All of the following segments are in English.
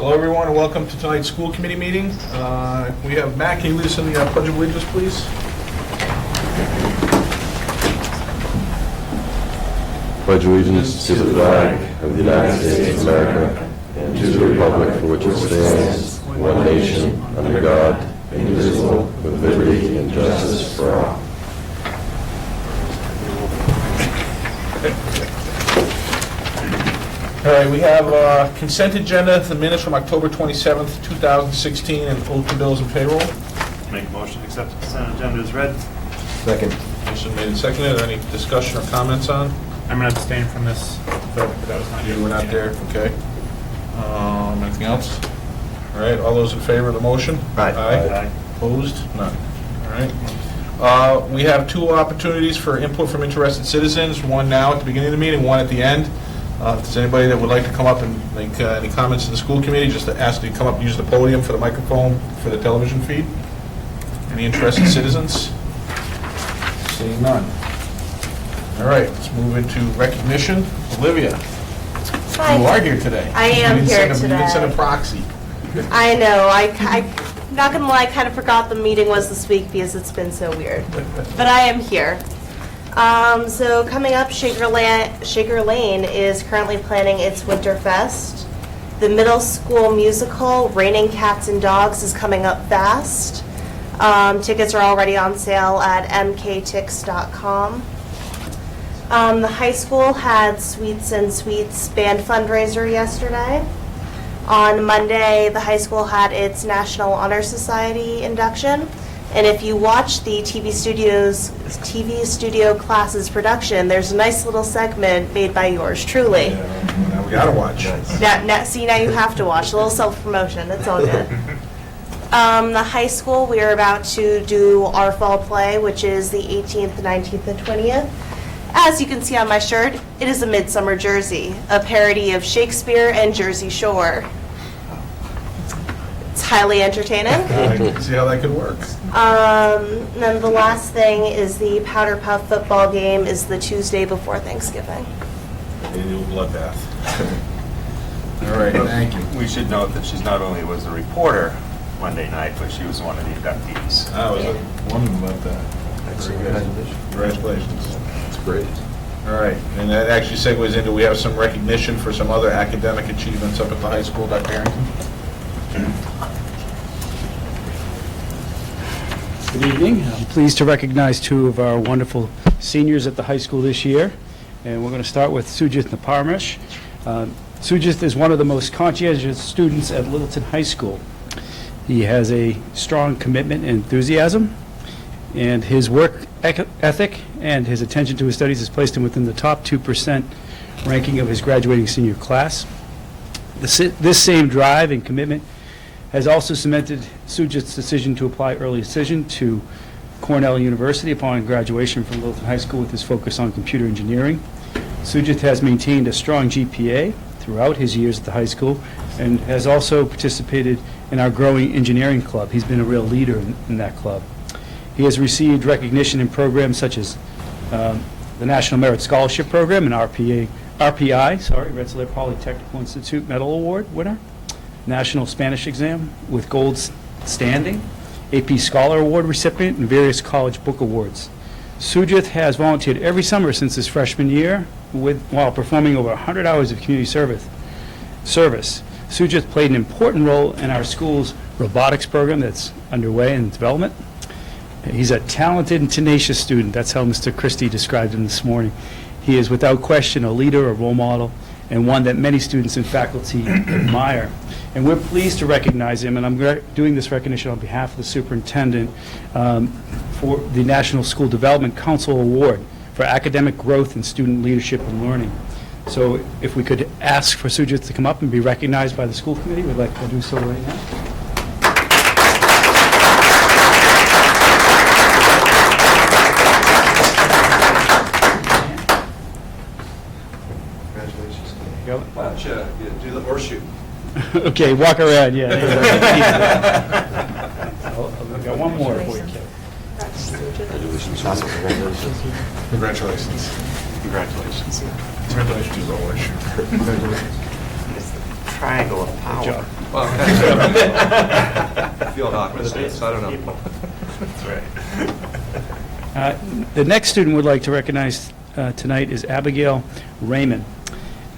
Hello, everyone, and welcome to tonight's school committee meeting. We have Matt. Can you lead us in the Pledge of Allegiance, please? Pledge allegiance to the flag of the United States of America and to the republic for which it stands, one nation, under God, indivisible, with liberty and justice for all. All right, we have a consent agenda, the minutes from October 27th, 2016, and oath to bills and payroll. Make a motion to accept the consent agenda as read. Second. Motion made and seconded. Any discussion or comments on? I'm going to abstain from this vote, but that was not You were not there, okay. Anything else? All right, all those in favor of the motion? Aye. Aye. Opposed? None. All right. We have two opportunities for input from interested citizens, one now at the beginning of the meeting, one at the end. If there's anybody that would like to come up and make any comments to the school committee, just to ask you to come up and use the podium for the microphone for the television feed. Any interested citizens? Seeing none. All right, let's move into recognition. Olivia, Hi. you are here today. I am You didn't here send a- You today. didn't send a proxy. I know. I'm not gonna lie. I kind of forgot the meeting was this week because it's been so weird. But I am here. So coming up, Shaker Lane is currently planning its Winterfest. The middle school musical, Raining Cats and Dogs, is coming up fast. Tickets are already on sale at mktix.com. The high school had Sweets and Sweets band fundraiser yesterday. On Monday, the high school had its National Honor Society induction. And if you watch the TV studio classes production, there's a nice little segment made by yours truly. Now we gotta watch. Now you have to watch. A little self-promotion. It's all good. The high school, we are about to do our fall play, which is the 18th, 19th, and 20th. As you can see on my shirt, it is a Midsummer Jersey, a parody of Shakespeare and Jersey Shore. It's highly entertaining. I can see how that could work. Then the last thing is the Powder Puff football game is the Tuesday before Thanksgiving. Annual bloodbath. All right, thank you. We should note that she's not only was a reporter Monday night, but she was one of the inductees. I was wondering about that. Very good. Congratulations. That's great. All right, and that actually segues into, we have some recognition for some other academic achievements up at the high school. Dr. Harrington? Good evening. I'm pleased to recognize two of our wonderful seniors at the high school this year. And we're going to start with Sujith Naparmish. Sujith is one of the most conscientious students at Littleton High School. He has a strong commitment and enthusiasm, and his work ethic and his attention to his studies has placed him within the top 2% ranking of his graduating senior class. This same drive and commitment has also cemented Sujith's decision to apply early decision to Cornell University upon graduation from Littleton High School with his focus on computer engineering. Sujith has maintained a strong GPA throughout his years at the high school and has also participated in our growing engineering club. He's been a real leader in that club. He has received recognition in programs such as the National Merit Scholarship Program and RPI, Rensselaer Polytechnical Institute Medal Award winner, National Spanish Exam with gold standing, AP Scholar Award recipient, and various college book awards. Sujith has volunteered every summer since his freshman year while performing over 100 hours of community service. Sujith played an important role in our school's robotics program that's underway in development. He's a talented and tenacious student. That's how Mr. Christie described him this morning. He is without question a leader, a role model, and one that many students and faculty admire. And we're pleased to recognize him, and I'm doing this recognition on behalf of the superintendent for the National School Development Council Award for academic growth and student leadership and learning. So if we could ask for Sujith to come up and be recognized by the school committee, we'd like to do so right now. Why don't you do the horseshoe? Okay, walk around, yeah. I've got one more for you, Kevin. Congratulations. Congratulations. Congratulations. Congratulations to the horseshoe. It's the triangle of power. Good job. Well, I feel awkward, so I don't know. That's right. The next student we'd like to recognize tonight is Abigail Raymond.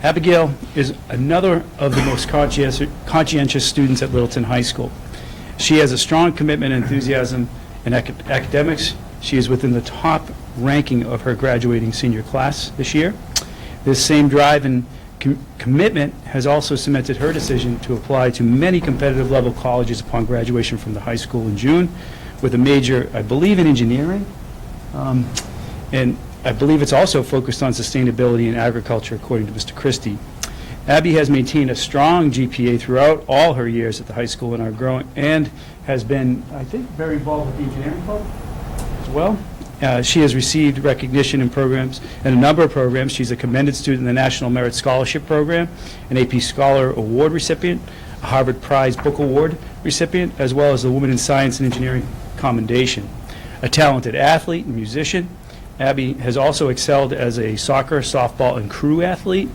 Abigail is another of the most conscientious students at Littleton High School. She has a strong commitment and enthusiasm in academics. She is within the top ranking of her graduating senior class this year. This same drive and commitment has also cemented her decision to apply to many competitive level colleges upon graduation from the high school in June, with a major, I believe, in engineering, and I believe it's also focused on sustainability and agriculture, according to Mr. Christie. Abby has maintained a strong GPA throughout all her years at the high school and has been, I think, very involved with the engineering club as well. She has received recognition in programs, in a number of programs. She's a commended student in the National Merit Scholarship Program, an AP Scholar Award recipient, a Harvard Prize Book Award recipient, as well as the Women in Science and Engineering Commendation. A talented athlete and musician, Abby has also excelled as a soccer, softball, and crew athlete.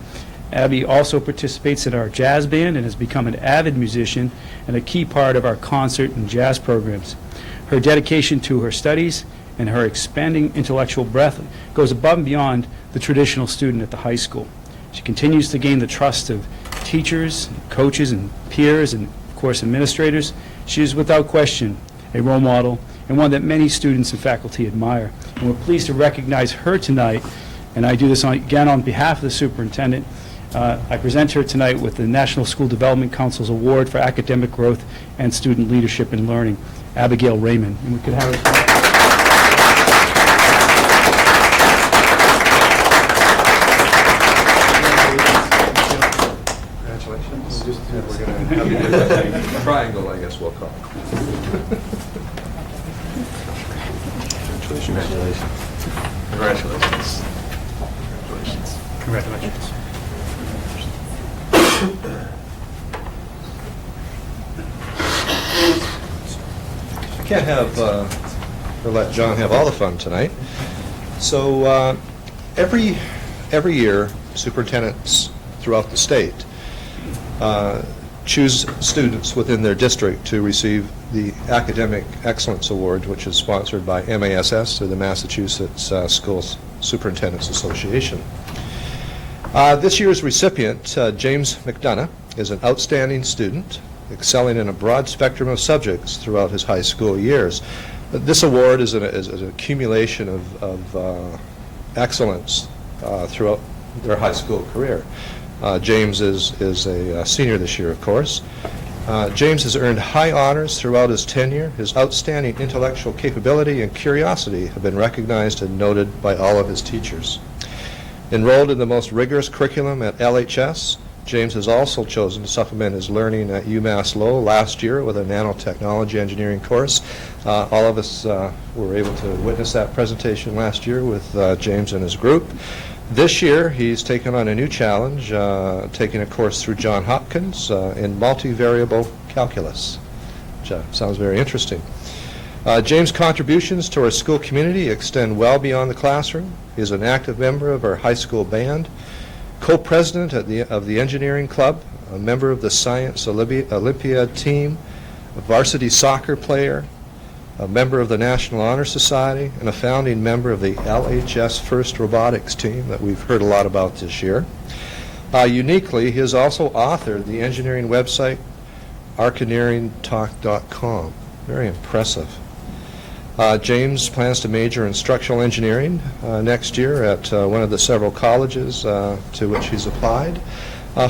Abby also participates in our jazz band and has become an avid musician and a key part of our concert and jazz programs. Her dedication to her studies and her expanding intellectual breadth goes above and beyond the traditional student at the high school. She continues to gain the trust of teachers, coaches, and peers, and of course administrators. She is without question a role model and one that many students and faculty admire. And we're pleased to recognize her tonight, and I do this again on behalf of the superintendent. I present her tonight with the National School Development Council's Award for Academic Growth and Student Leadership and Learning, Abigail Raymond. And we could have her. We're going to have you do that triangle, I guess we'll call it. Congratulations. Congratulations. Congratulations. I can't have, or let John have all the fun tonight. So every year, superintendents throughout the state choose students within their district to receive the Academic Excellence Award, which is sponsored by MASS, or the Massachusetts Schools Superintendents Association. This year's recipient, James McDonough, is an outstanding student, excelling in a broad spectrum of subjects throughout his high school years. This award is an accumulation of excellence throughout their high school career. James is a senior this year, of course. James has earned high honors throughout his tenure. His outstanding intellectual capability and curiosity have been recognized and noted by all of his teachers. Enrolled in the most rigorous curriculum at LHS, James has also chosen to supplement his learning at UMass Lowell last year with a nanotechnology engineering course. All of us were able to witness that presentation last year with James and his group. This year, he's taken on a new challenge, taking a course through Johns Hopkins in multivariable calculus, which sounds very interesting. James' contributions to our school community extend well beyond the classroom. He is an active member of our high school band, co-president of the engineering club, a member of the Science Olympiad team, a varsity soccer player, a member of the National Honor Society, and a founding member of the LHS First Robotics team that we've heard a lot about this year. Uniquely, he has also authored the engineering website, archineeringtalk.com. Very impressive. James plans to major in structural engineering next year at one of the several colleges to which he's applied.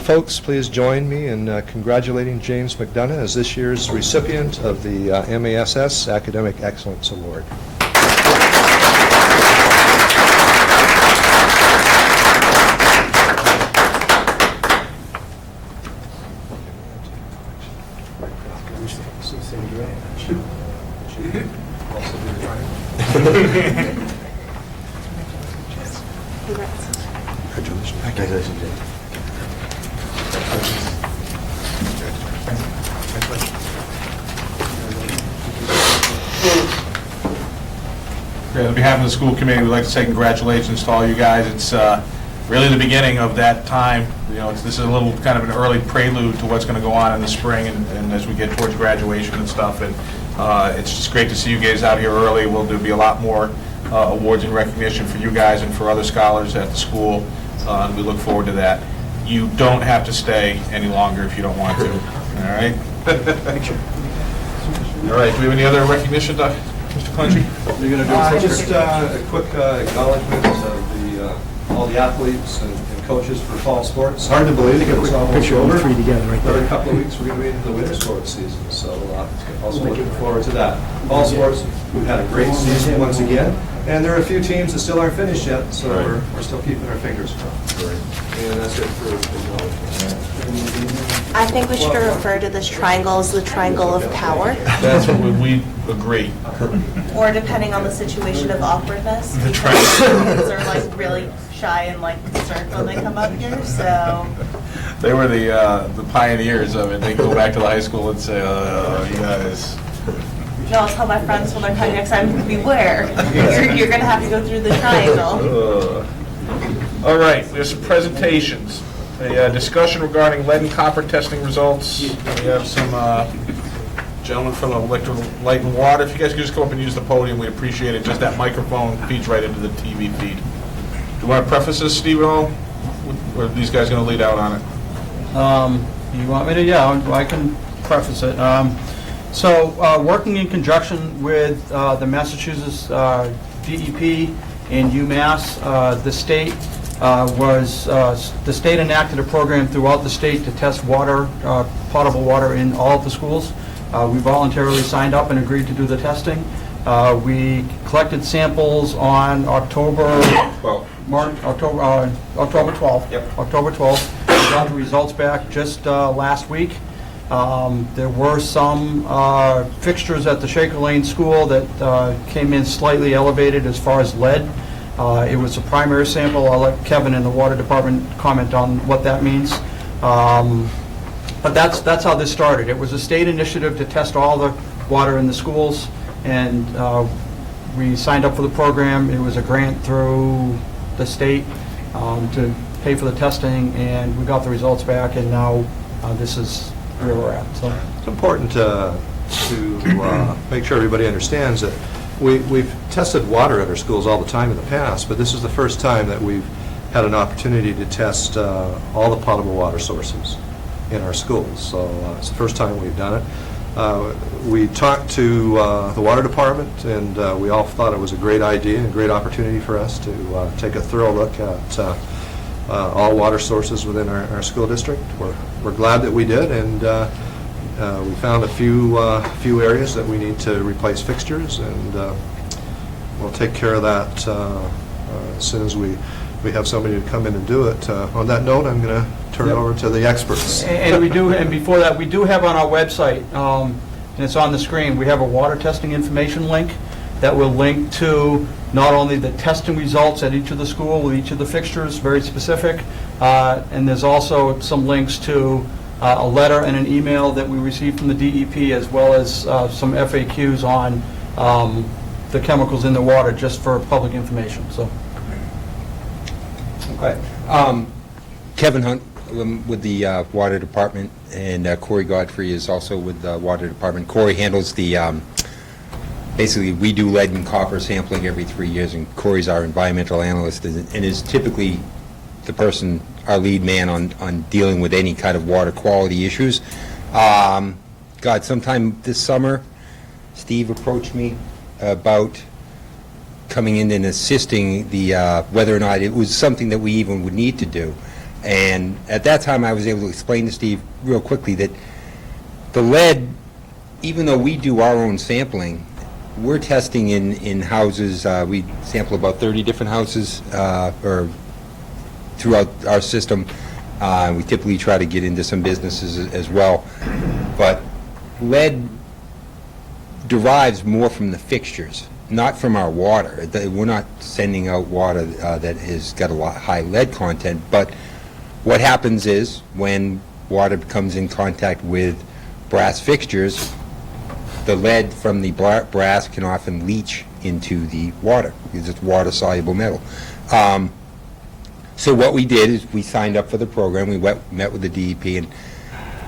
Folks, please join me in congratulating James McDonough as this year's recipient of the MASS Academic Excellence Award. Congratulations, James. Okay, on behalf of the school committee, we'd like to say congratulations to all you guys. It's really the beginning of that time. This is a little kind of an early prelude to what's going to go on in the spring and as we get towards graduation and stuff. And it's just great to see you guys out here early. There'll be a lot more awards and recognition for you guys and for other scholars at the school, and we look forward to that. You don't have to stay any longer if you don't want to. All right? All right, do we have any other recognition, Mr. Clenchey? You're going to do just a quick acknowledgement of all the athletes and coaches for fall sports. It's hard to believe that it's almost Picture of over. the three together right there. Another couple of weeks, we're going to be into the winter sports season, so also looking forward to that. Fall sports, we've had a great season once again, and there are a few teams that still aren't finished yet, so we're still keeping our fingers crossed. And that's it for acknowledgement. I think we should refer to this triangle as the triangle of power, That's what we agree. or depending on the situation of awkwardness. The Because kids are like really shy and like concerned when they come up here, so. They were the pioneers of it. They go back to the high school and say, you guys. No, I'll tell my friends when they're coming next time, beware, you're gonna have to go through the triangle. All right, there's some presentations. A discussion regarding lead and copper testing results. We have some gentlemen from Electric Light and Water. If you guys could just come up and use the podium, we'd appreciate it. Just that microphone feeds right into the TV feed. Do you want to preface this, Steve, at all? Or are these guys going to lead out on it? You want me to? Yeah, I can preface it. So, working in conjunction with the Massachusetts DEP and UMass, the state the state enacted a program throughout the state to test water, potable water in all of the schools. We voluntarily signed up and agreed to do the testing. We collected samples on October 12th. Yep. October 12th. We got the results back just last week. There were some fixtures at the Shaker Lane School that came in slightly elevated as far as lead. It was a primary sample. I'll let Kevin in the water department comment on what that means. But that's how this started. It was a state initiative to test all the water in the schools, and we signed up for the program. It was a grant through the state to pay for the testing, and we got the results back, and now this is where we're at. So It's important to make sure everybody understands that we've tested water at our schools all the time in the past, but this is the first time that we've had an opportunity to test all the potable water sources in our schools. So it's the first time we've done it. We talked to the water department, and we all thought it was a great idea and a great opportunity for us to take a thorough look at all water sources within our school district. We're glad that we did, and we found a few areas that we need to replace fixtures, and we'll take care of that as soon as we have somebody to come in and do it. On that note, I'm going to turn it over to the experts. and before that, we do have on our website, and it's on the screen, we have a water testing information link that will link to not only the testing results at each of the school with each of the fixtures, very specific, and there's also some links to a letter and an email that we received from the DEP, as well as some FAQs on the chemicals in the water, just for public information. So. Okay. Kevin Hunt with the Water Department, and Corey Godfrey is also with the Water Department. Corey handles the, basically, we do lead and copper sampling every 3 years, and Corey's our environmental analyst and is typically the person, our lead man on dealing with any kind of water quality issues. Sometime this summer, Steve approached me about coming in and assisting the whether or not it was something that we even would need to do. And at that time, I was able to explain to Steve real quickly that the lead, even though we do our own sampling, we're testing in houses. We sample about 30 different houses or throughout our system. We typically try to get into some businesses as well. But lead derives more from the fixtures, not from our water. We're not sending out water that has got a lot high lead content, but what happens is when water comes in contact with brass fixtures, the lead from the brass can often leach into the water because it's water-soluble metal. So what we did is we signed up for the program, we met with the DEP, and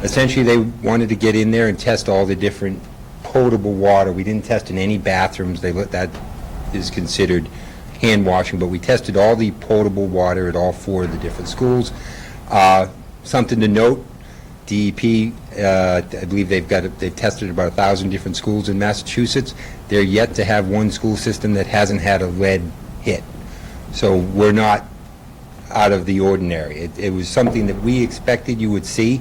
essentially they wanted to get in there and test all the different potable water. We didn't test in any bathrooms, that is considered hand washing, but we tested all the potable water at all 4 of the different schools. Something to note, DEP, I believe they've tested about 1,000 different schools in Massachusetts. They're yet to have one school system that hasn't had a lead hit. So we're not out of the ordinary. It was something that we expected you would see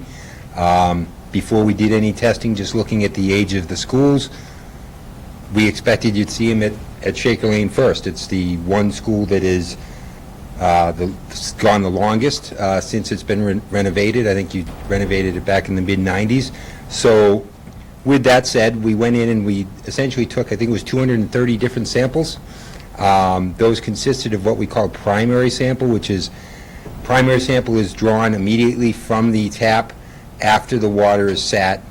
before we did any testing, just looking at the age of the schools. We expected you'd see them at Shaker Lane first. It's the one school that is gone the longest since it's been renovated. I think you renovated it back in the mid-'90s. So with that said, we went in and we essentially took, I think it was 230 different samples. Those consisted of what we call primary sample, which is, primary sample is drawn immediately from the tap after the water is sat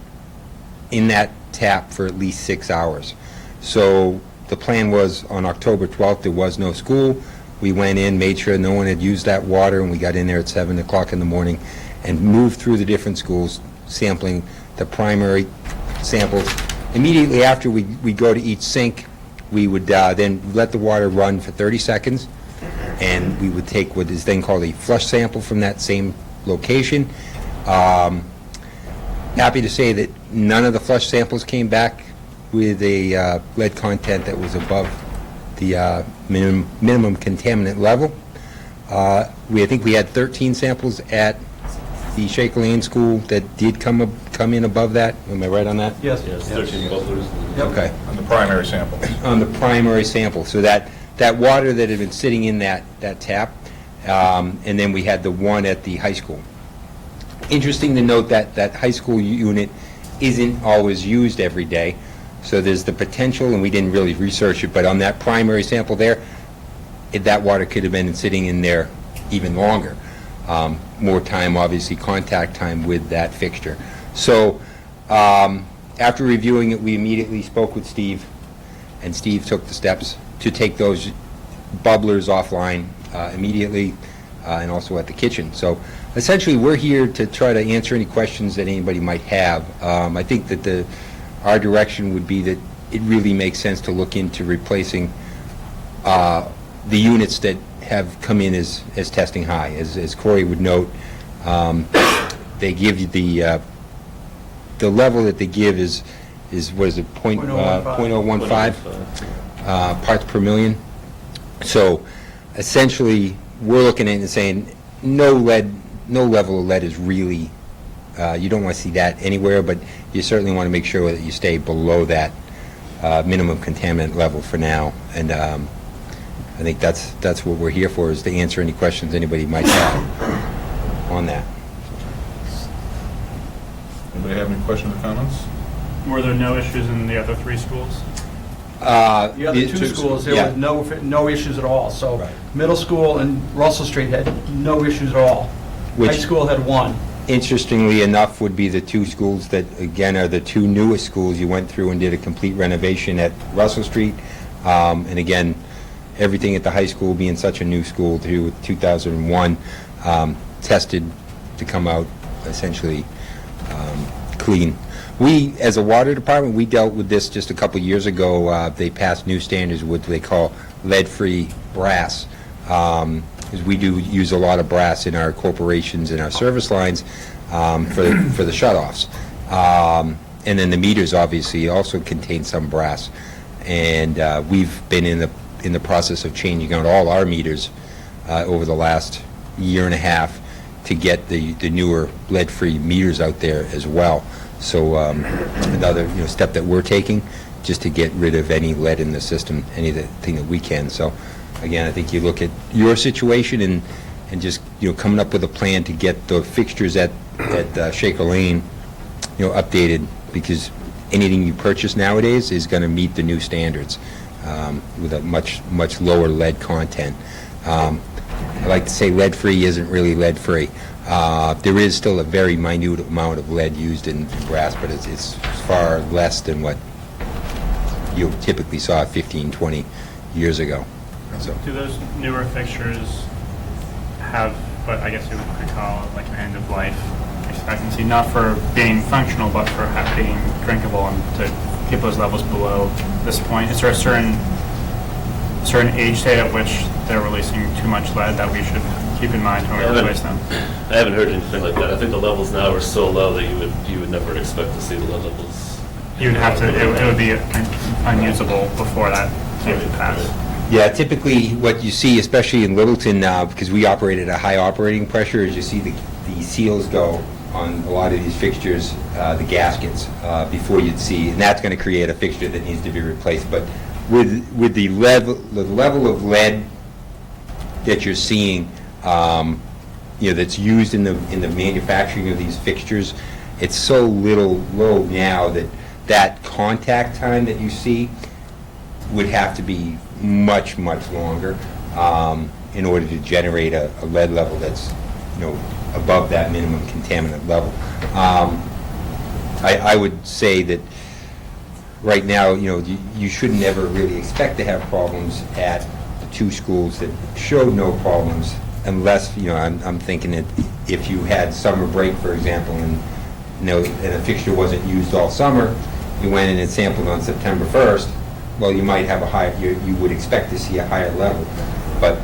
in that tap for at least 6 hours. So the plan was on October 12th, there was no school. We went in, made sure no one had used that water, and we got in there at 7 o'clock in the morning and moved through the different schools, sampling the primary samples. Immediately after we go to each sink, we would then let the water run for 30 seconds, and we would take what is then called a flush sample from that same location. Happy to say that none of the flush samples came back with a lead content that was above the minimum contaminant level. I think we had 13 samples at the Shaker Lane School that did come in above that. Am I right on that? Yes. 13 bubblers. Okay. On the primary sample. On the primary sample. So that water that had been sitting in that tap, and then we had the one at the high school. Interesting to note that high school unit isn't always used every day. So there's the potential, and we didn't really research it, but on that primary sample there, that water could have been sitting in there even longer. More time, obviously, contact time with that fixture. So after reviewing it, we immediately spoke with Steve, and Steve took the steps to take those bubblers offline immediately, and also at the kitchen. So essentially, we're here to try to answer any questions that anybody might have. I think that our direction would be that it really makes sense to look into replacing the units that have come in as testing high. As Corey would note, they give you the level that they give is what is it, 0.015 parts per million. So essentially, we're looking at it and saying no level of lead is really, you don't want to see that anywhere, but you certainly want to make sure that you stay below that minimum contaminant level for now. And I think that's what we're here for, is to answer any questions anybody might have on that. Anybody have any questions or comments? Were there no issues in the other 3 schools? The other 2 schools, there yeah. were no issues at all. So Right. middle school and Russell Street had no issues at all. Which- High school had 1. Interestingly enough, would be the 2 schools that, again, are the 2 newest schools. You went through and did a complete renovation at Russell Street. And again, everything at the high school being such a new school, through 2001, tested to come out essentially clean. We, as a water department, we dealt with this just a couple years ago. They passed new standards, what they call lead-free brass. Because we do use a lot of brass in our corporations and our service lines for the shutoffs. And then the meters obviously also contain some brass. And we've been in the process of changing out all our meters over the last year and a half to get the newer lead-free meters out there as well. So another step that we're taking just to get rid of any lead in the system, anything that we can. So again, I think you look at your situation and just coming up with a plan to get the fixtures at Shaker Lane updated, because anything you purchase nowadays is going to meet the new standards with a much lower lead content. I like to say lead-free isn't really lead-free. There is still a very minute amount of lead used in brass, but it's far less than what you typically saw 15, 20 years ago. So Do those newer fixtures have what I guess you would call like an end-of-life expectancy, not for being functional, but for being drinkable and to keep those levels below this point? Is there a certain age state at which they're releasing too much lead that we should keep in mind when we replace them? I haven't heard anything like that. I think the levels now are so low that you would never expect to see the lead levels. You'd have to, it would be unusable before that came to pass. Yeah, typically what you see, especially in Littleton now, because we operate at a high operating pressure, is you see the seals go on a lot of these fixtures, the gaskets, before you'd see, and that's going to create a fixture that needs to be replaced. But with the level of lead that you're seeing, that's used in the manufacturing of these fixtures, it's so low now that contact time that you see would have to be much longer in order to generate a lead level that's above that minimum contaminant level. I would say that right now, you shouldn't ever really expect to have problems at the two schools that showed no problems, unless, I'm thinking that if you had summer break, for example, and a fixture wasn't used all summer, you went in and sampled on September 1st, well, you might have you would expect to see a higher level. But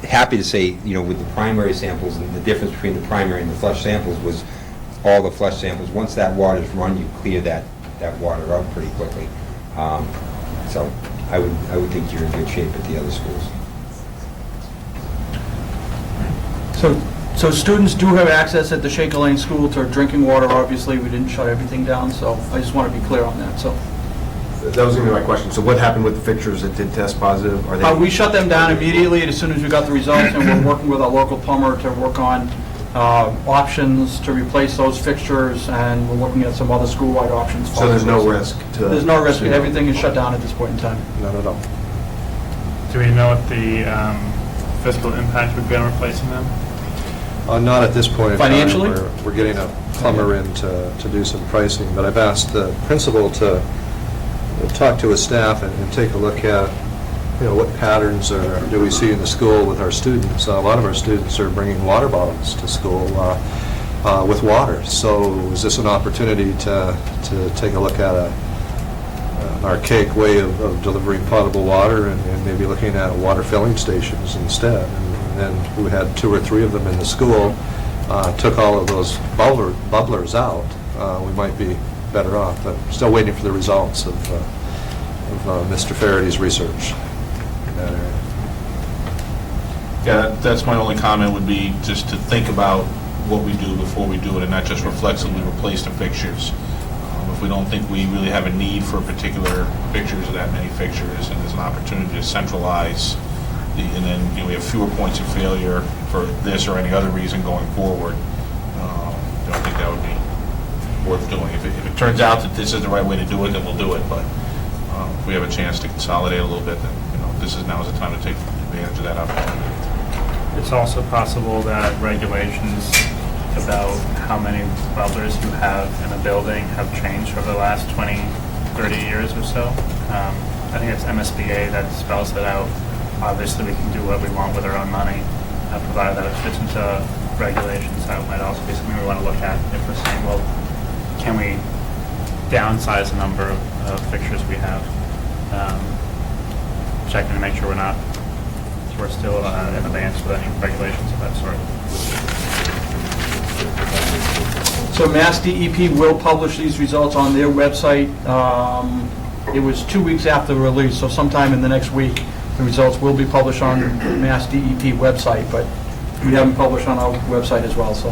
happy to say, with the primary samples, and the difference between the primary and the flush samples was all the flush samples, once that water's run, you clear that water out pretty quickly. So I would think you're in good shape at the other schools. So students do have access at the Shaker Lane School to drinking water. Obviously, we didn't shut everything down, so I just want to be clear on that. So that was going to be my question. So what happened with the fixtures that did test positive? Are they? We shut them down immediately as soon as we got the results, and we're working with our local plumber to work on options to replace those fixtures, and we're looking at some other school-wide options. So there's no risk to... There's no risk. Everything is shut down at this point in time. None at all. Do we know what the fiscal impact would be on replacing them? Not at this point in time. Financially? We're getting a plumber in to do some pricing, but I've asked the principal to talk to his staff and take a look at, what patterns do we see in the school with our students. A lot of our students are bringing water bottles to school with water. So is this an opportunity to take a look at an archaic way of delivering potable water and maybe looking at water filling stations instead? And we had 2 or 3 of them in the school, took all of those bubblers out, we might be better off. But still waiting for the results of Mr. Faraday's research in that area. Yeah, that's my only comment, would be just to think about what we do before we do it, and not just reflexively replace the fixtures. If we don't think we really have a need for particular fixtures or that many fixtures, and there's an opportunity to centralize, and then we have fewer points of failure for this or any other reason going forward, I think that would be worth doing. If it turns out that this is the right way to do it, then we'll do it. But if we have a chance to consolidate a little bit, then now is the time to take advantage of that opportunity. It's also possible that regulations about how many bubblers you have in a building have changed over the last 20, 30 years or so. I think it's MSBA that spells it out. Obviously, we can do what we want with our own money, provided that it fits into regulations. That might also be something we want to look at if we're saying, well, can we downsize the number of fixtures we have? Checking to make sure we're still in advance with any regulations of that sort. So Mass DEP will publish these results on their website. It was 2 weeks after the release, so sometime in the next week, the results will be published on the Mass DEP website, but we haven't published on our website as well, so.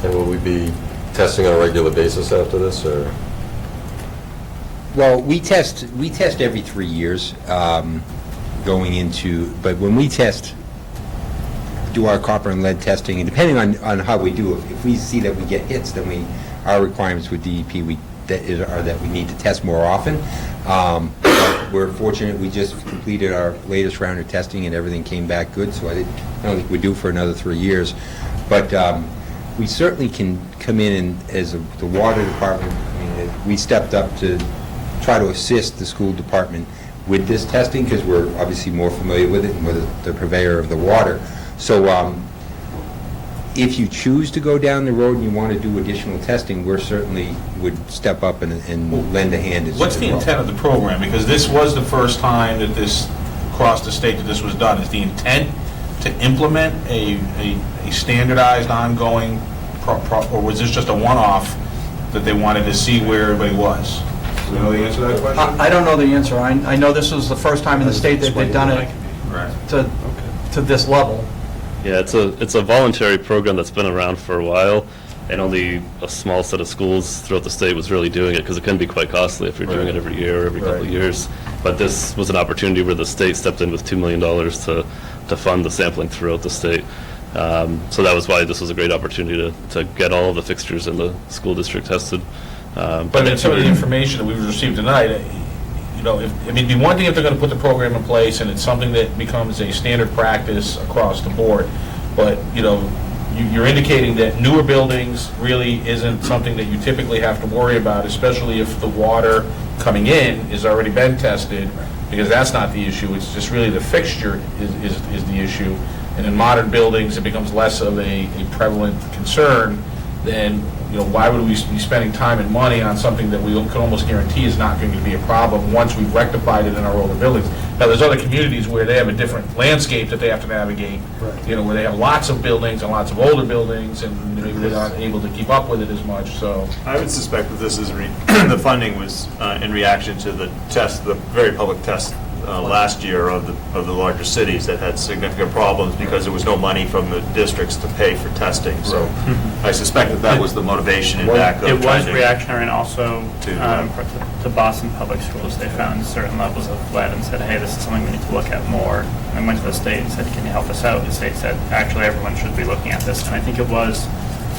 And will we be testing on a regular basis after this, or? Well, we test every 3 years going into, but when we do our copper and lead testing, and depending on how we do it, if we see that we get hits, then our requirements with DEP are that we need to test more often. But we're fortunate, we just completed our latest round of testing and everything came back good, so I don't think we're due for another 3 years. But we certainly can come in and, as the water department, we stepped up to try to assist the school department with this testing, because we're obviously more familiar with it and we're the purveyor of the water. So if you choose to go down the road and you want to do additional testing, we're certainly would step up and lend a hand. What's the intent of the program? Because this was the first time that this, across the state, that this was done. Is the intent to implement a standardized, ongoing, or was this just a one-off that they wanted to see where everybody was? Do we know the answer to that question? I don't know the answer. I know this is the first time in the state that they've done it Right. to this level. Yeah, it's a voluntary program that's been around for a while, and only a small set of schools throughout the state was really doing it, because it can be quite costly if you're doing it every year or every couple of Right. years. But this was an opportunity where the state stepped in with $2 million to fund the sampling throughout the state. So that was why this was a great opportunity to get all of the fixtures in the school district tested. But in some of the information that we've received tonight, you know, it'd be one thing if they're going to put the program in place and it's something that becomes a standard practice across the board, but, you know, you're indicating that newer buildings really isn't something that you typically have to worry about, especially if the water coming in has already been tested, because that's not the issue. It's just really the fixture is the issue. And in modern buildings, it becomes less of a prevalent concern. Then, you know, why would we be spending time and money on something that we can almost guarantee is not going to be a problem once we've rectified it in our older buildings? Now, there's other communities where they have a different landscape that they have to navigate, you know, where they have lots of buildings and lots of older buildings, and maybe they're not able to keep up with it as much, so. I would suspect that this is, the funding was in reaction to the test, the very public test last year of the larger cities that had significant problems because there was no money from the districts to pay for testing. So I suspect that was the motivation in back of It was trying to... reactionary, and also to, to Boston Public Schools, they found certain levels of lead and said, hey, this is something we need to look at more. And went to the state and said, can you help us out? The state said, actually, everyone should be looking at this. And I think it was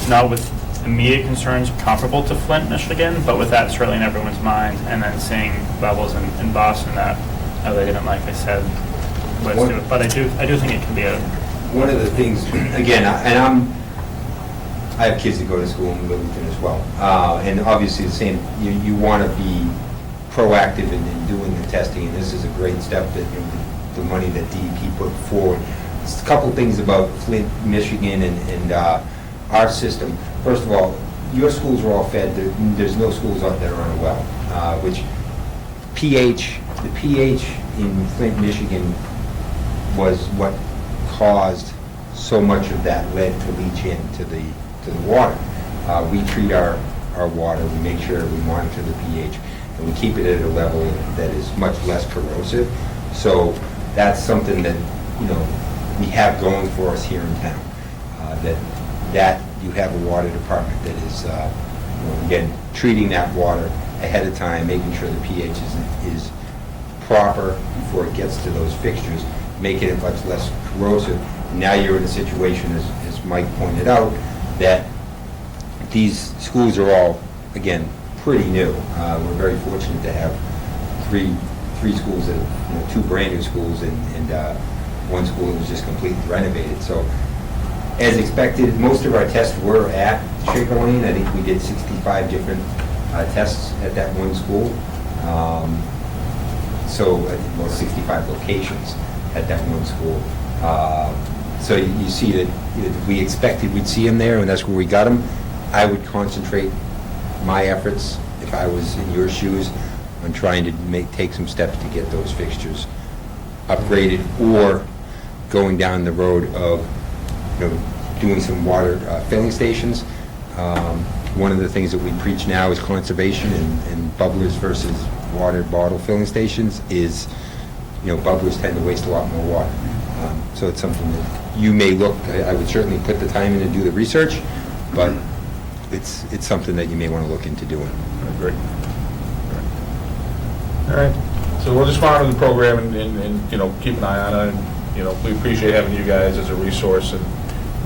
not with immediate concerns comparable to Flint, Michigan, but with that certainly in everyone's mind. And then seeing levels in Boston that they didn't like, I said, let's do it. But I do think it can be a... One of the things, again, I have kids that go to school in Littleton as well, and obviously the same, you want to be proactive in doing the testing, and this is a great step that, you know, the money that DEP put forward. Just a couple things about Flint, Michigan, and our system. First of all, your schools are all fed. There's no schools out there on a well, which the pH in Flint, Michigan was what caused so much of that lead to leach into the water. We treat our water, we make sure we monitor the pH, and we keep it at a level that is much less corrosive. So that's something that, you know, we have going for us here in town. That you have a water department that is, you know, again, treating that water ahead of time, making sure the pH is proper before it gets to those fixtures, making it much less corrosive. Now you're in a situation, as Mike pointed out, that these schools are all, again, pretty new. We're very fortunate to have three schools, that, you know, two brand new schools, and one school that was just completely renovated. So, as expected, most of our tests were at Shaker Lane. I think we did 65 different tests at that one school. So, I think, well, 65 locations at that one school. So you see that we expected we'd see them there, and that's where we got them. I would concentrate my efforts, if I was in your shoes, on trying to take some steps to get those fixtures upgraded, or going down the road of, you know, doing some water filling stations. One of the things that we preach now is conservation, and bubblers versus water bottle filling stations is, you know, bubblers tend to waste a lot more water. So it's something that you may look, I would certainly put the time in to do the research, but it's something that you may want to look into doing. I agree. All right. So we'll just monitor the program and, you know, keep an eye on it. And, you know, we appreciate having you guys as a resource, and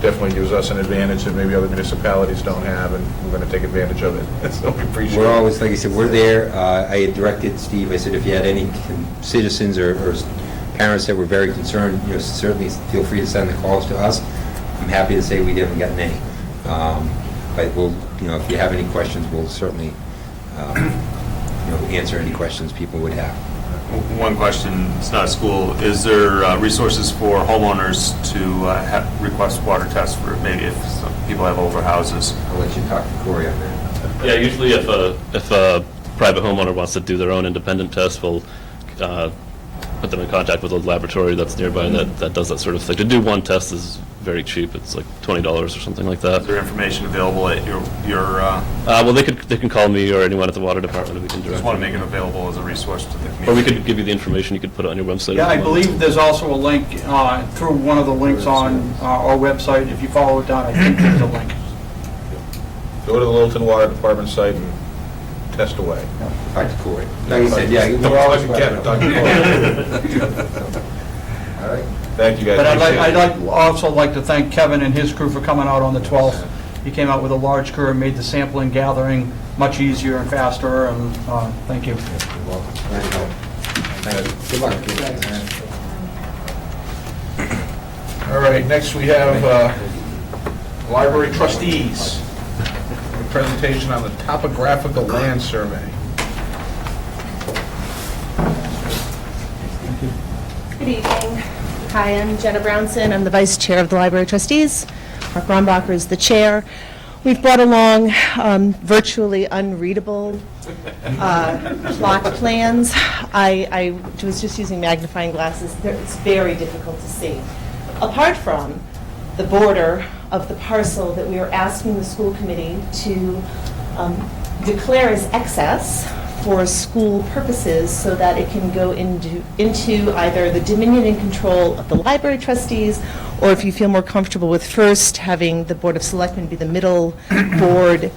definitely gives us an advantage that maybe other municipalities don't have, and we're going to take advantage of it. So we appreciate it. We're always, like I said, we're there. I had directed Steve, I said, if you had any citizens or parents that were very concerned, you know, certainly feel free to send the calls to us. I'm happy to say we haven't gotten any. But we'll, you know, if you have any questions, we'll certainly, you know, answer any questions people would have. One question, it's not a school, is there resources for homeowners to request water tests for maybe if some people have older houses? I'll let you talk to Corey up there. Yeah, usually if a private homeowner wants to do their own independent test, we'll put them in contact with a laboratory that's nearby that does that sort of thing. To do one test is very cheap. It's like $20 or something like Is that. there information available at your Well, they can call me or anyone at the water department, and we can direct. just want to them. make it available as a resource to the community? Or we could give you the information. You could put it on your website. Yeah, if I you want. believe there's also a link through one of the links on our website. If you follow it down, I think there's a link. Go to the Littleton Water Department site and test away. Talk to Corey. Like you said, yeah, Don't we're always fucking get it, Dr. All right. Thank you, guys. But Appreciate it. also like to thank Kevin and his crew for coming out on the 12th. He came out with a large crew and made the sampling gathering much easier and faster, and thank you. Well, very good. Thank you. Good luck. All right, next we have library trustees. A presentation on the topographical land survey. Good evening. Hi, I'm Jenna Brownson. I'm the Vice Chair of the Library Trustees. Mark Rombacher is the Chair. We've brought along virtually unreadable plot plans. I was just using magnifying glasses. It's very difficult to see. Apart from the border of the parcel that we are asking the school committee to declare as excess for school purposes so that it can go into either the dominion and control of the library trustees, or if you feel more comfortable with first having the Board of Selectmen be the middle board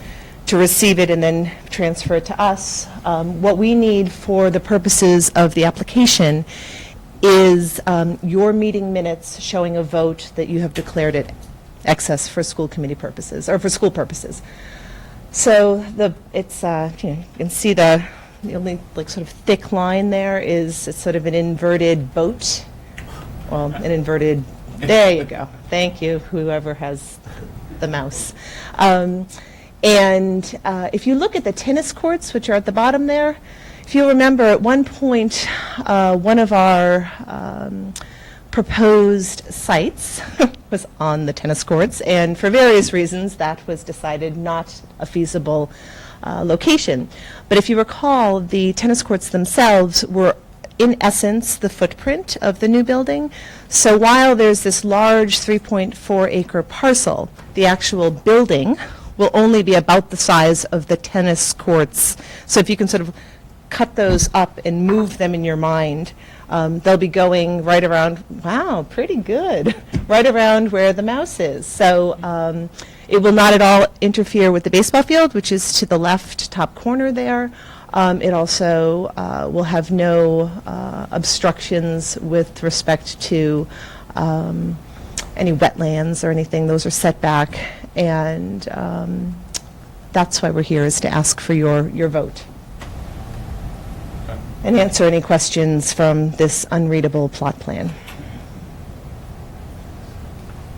to receive it and then transfer it to us. What we need for the purposes of the application is your meeting minutes showing a vote that you have declared it excess for school committee purposes, or for school purposes. So it's you can see the only like sort of thick line there is it's sort of an inverted boat. Well, an inverted. There you go. Thank you, whoever has the mouse. And if you look at the tennis courts, which are at the bottom there, if you remember, at one point, one of our proposed sites was on the tennis courts, and for various reasons, that was decided not a feasible location. But if you recall, the tennis courts themselves were, in essence, the footprint of the new building. So while there's this large 3.4-acre parcel, the actual building will only be about the size of the tennis courts. So if you can sort of cut those up and move them in your mind, they'll be going right around, wow, pretty good, right around where the mouse is. So it will not at all interfere with the baseball field, which is to the left top corner there. It also will have no obstructions with respect to any wetlands or anything. Those are set back, and that's why we're here, is to ask for your vote and answer any questions from this unreadable plot plan.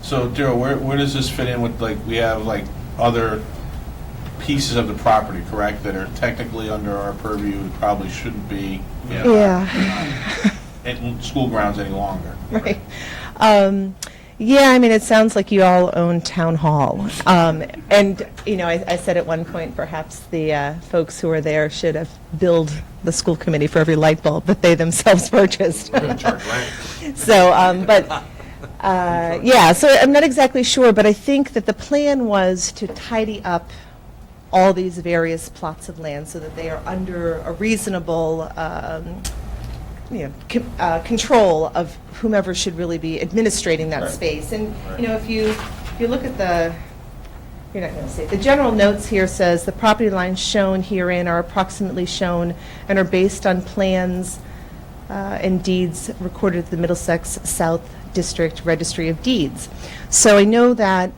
So, Daryl, where does this fit in with, like, we have, like, other pieces of the property, correct, that are technically under our purview and probably shouldn't be, you know, Yeah. in school grounds any longer? Right. Yeah, I mean, it sounds like you all own Town Hall. And, you know, I said at one point, perhaps the folks who were there should have billed the school committee for every light bulb that they themselves purchased. We're going to charge rent. So, yeah, so I'm not exactly sure, but I think that the plan was to tidy up all these various plots of land so that they are under a reasonable control of whomever should really be administrating that Right. space. And, you know, if you look at the, you're not going to see it. The general notes here says the property lines shown herein are approximately shown and are based on plans and deeds recorded at the Middlesex South District Registry of Deeds. So I know that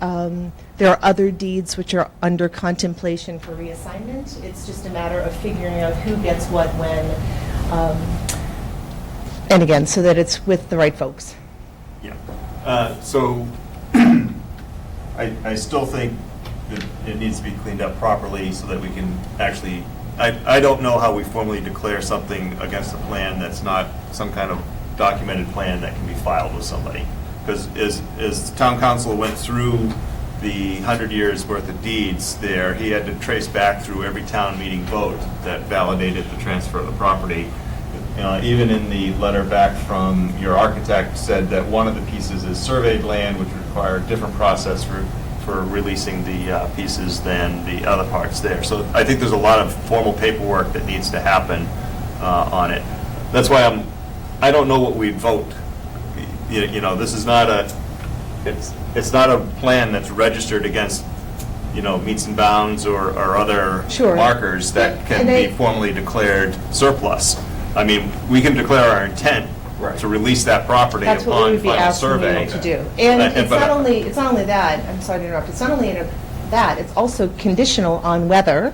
there are other deeds which are under contemplation for reassignment. It's just a matter of figuring out who gets what when. And again, so that it's with the right folks. Yeah. So I still think it needs to be cleaned up properly so that we can actually, I don't know how we formally declare something against a plan that's not some kind of documented plan that can be filed with somebody. Because as town council went through the 100 years worth of deeds there, he had to trace back through every town meeting vote that validated the transfer of the property. Even in the letter back from your architect said that one of the pieces is surveyed land, which would require a different process for releasing the pieces than the other parts there. So I think there's a lot of formal paperwork that needs to happen on it. That's why I don't know what we'd vote. This is not it's not a plan that's registered against, meets and bounds or other Sure. markers that can be formally declared surplus. I mean, we can declare our intent to release that property That's what we upon would be final asking survey. you to do. And it's but- not only that, I'm sorry to interrupt, it's not only that, it's also conditional on whether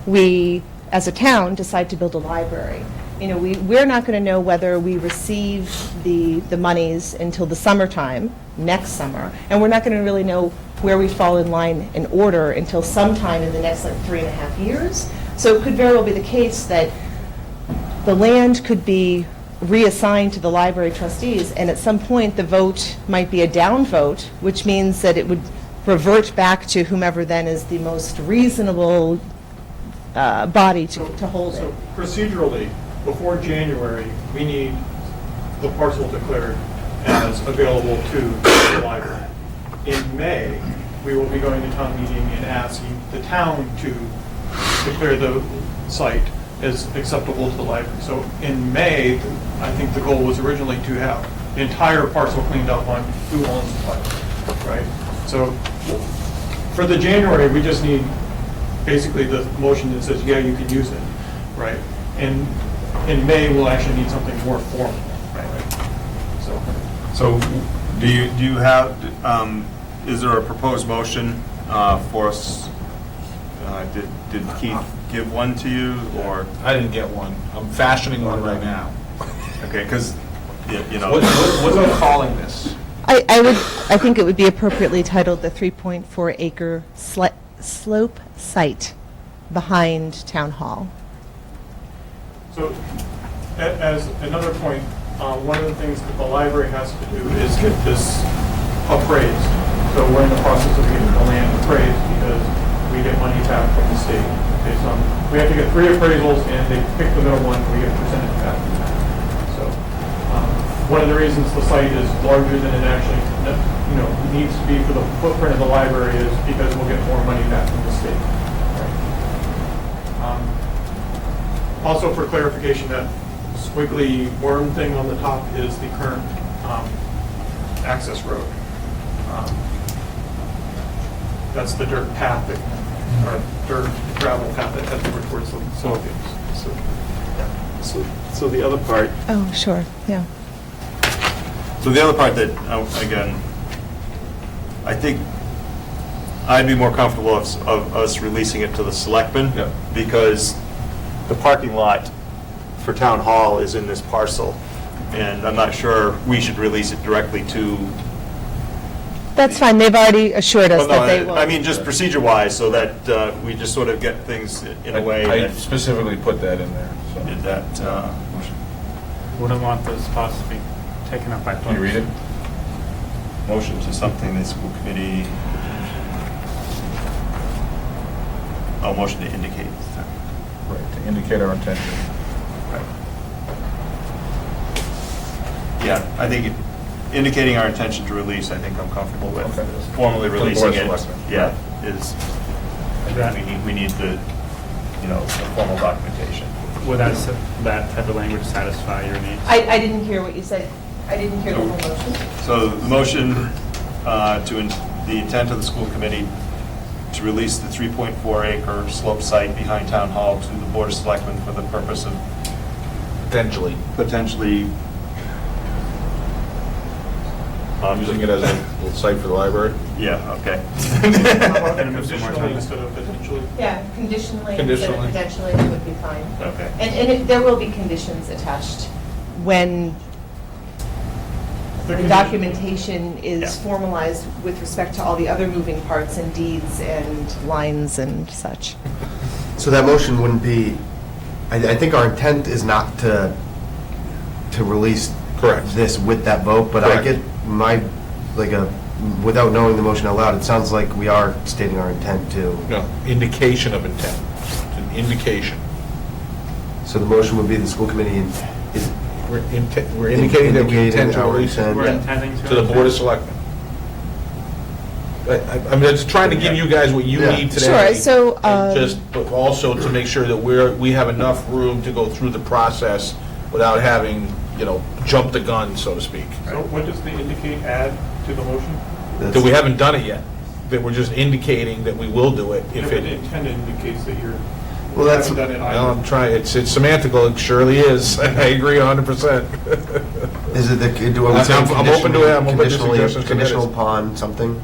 we, as a town, decide to build a library. We're not going to know whether we receive the monies until the summertime, next summer, and we're not going to really know where we fall in line in order until sometime in the next 3.5 years. So it could very well be the case that the land could be reassigned to the library trustees, and at some point, the vote might be a down vote, which means that it would revert back to whomever then is the most reasonable body to hold it. So procedurally, before January, we need the parcel declared as available to the library. In May, we will be going to town meeting and asking the town to declare the site as acceptable to the library. So in May, I think the goal was originally to have the entire parcel cleaned up on who owns the library, right? So for the January, we just need basically the motion that says, yeah, you can use it, right? And in May, we'll actually need something more formal, right? So do you have, is there a proposed motion for us? Did Keith give one to you, or? I didn't get one. I'm fashioning one right now. Okay, because, What are we calling this? I think it would be appropriately titled the 3.4 acre slope site behind Town Hall. So, as another point, one of the things that the library has to do is get this appraised. So we're in the process of getting the land appraised because we get money back from the state. Based on, we have to get 3 appraisals, and they pick the middle one, and we get a percentage back from that. So, one of the reasons the site is larger than it actually, needs to be for the footprint of the library is because we'll get more money back from the state. Also, for clarification, that squiggly worm thing on the top is the current access road. That's the dirt path, or dirt gravel path that heads over towards the snowfields. So the other part, Oh, sure, yeah. So the other part that, again, I think I'd be more comfortable of us releasing it to the selectmen, Yeah. because the parking lot for Town Hall is in this parcel, and I'm not sure we should release it directly to. That's fine, they've already assured us Well, that they no, will. I mean, just procedure-wise, so that we just sort of get things in a way I that specifically put that in there. So. did that. Wouldn't want those spots to be taken up by folks. Can you read it? Motion to something the school committee. Oh, motion to indicate. Right, to indicate our intention. Yeah, I think indicating our intention to release, I think I'm comfortable with. Okay. Formally To the releasing Board of it, Selectmen. yeah, is, we need the, the formal documentation. Would that type of language satisfy your needs? I didn't hear what you said. I didn't hear the whole motion. So the motion the intent of the school committee to release the 3.4 acre slope site behind Town Hall to the Board of Selectmen for the purpose of potentially Using it as a little site for the library? Yeah, okay. How about conditionally instead of potentially? Yeah, conditionally instead of Conditionally. potentially would be fine. Okay. And there will be conditions attached when the documentation is Yeah. formalized with respect to all the other moving parts and deeds and lines and such. So that motion wouldn't be, I think our intent is not to release Correct. this with that vote, but I Correct. get without knowing the motion out loud, it sounds like we are stating our intent to. No, indication of intent. It's an indication. So the motion would be the school committee is We're indicating that we intend to our release it intent. We're intending to the Board of Selectmen. I'm just trying to give you guys what you Yeah. need today. Sure, so, But also to make sure that we have enough room to go through the process without having, jump the gun, so to speak. So what does the indicate add to the motion? That we haven't done it yet, that we're just indicating that we will do it if If the it. intent indicates that you're, Well, that's- haven't done it Well, I'm either. trying, it's semantical, it surely is. I agree 100%. Is it do we I'm- say I'm open to it. I'm open to conditionally- suggestions to conditional edits. upon something?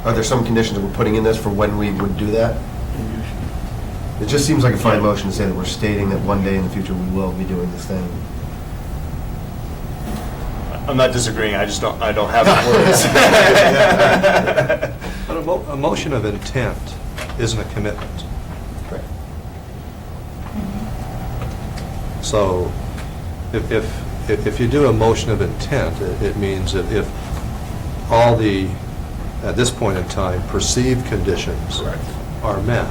Are there some conditions that we're putting in this for when we would do that? It just seems like a fine motion to say that we're stating that one day in the future we will be doing this thing. I'm not disagreeing, I don't have the words. But a motion of intent isn't a commitment. So if you do a motion of intent, it means that if all the, at this point in time, perceived conditions are met,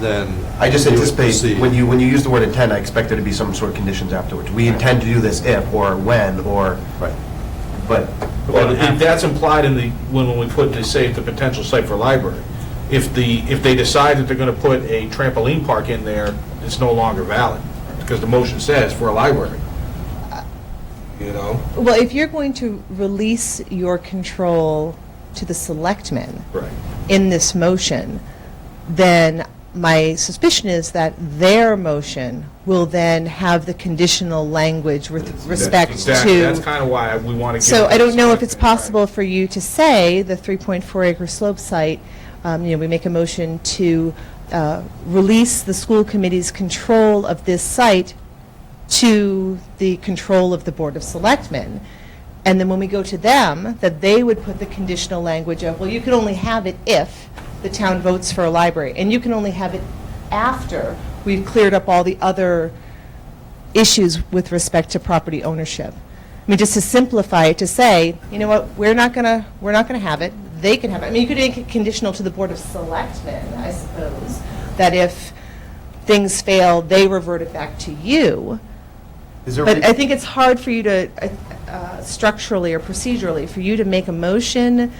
then I just you would anticipate, proceed. when you use the word intent, I expect there to be some sort of conditions afterwards. We intend to do this if, or when, or, Right. but, Well, that's implied in when we put to say the potential site for library. If they decide that they're going to put a trampoline park in there, it's no longer valid, because the motion says for a library. Well, if you're going to release your control to the selectmen Right. in this motion, then my suspicion is that their motion will then have the conditional language with respect Exactly. That's to. kind of why we want to give. So I don't know if it's Right. possible for you to say the 3.4 acre slope site, we make a motion to release the school committee's control of this site to the control of the Board of Selectmen. And then when we go to them, that they would put the conditional language of, well, you can only have it if the town votes for a library, and you can only have it after we've cleared up all the other issues with respect to property ownership. I mean, just to simplify it, to say, you know what, we're not gonna have it, they can have it. I mean, you could make it conditional to the Board of Selectmen, I suppose, that if things fail, they revert it back to you. is there? But I think it's hard for you to, structurally or procedurally, for you to make a motion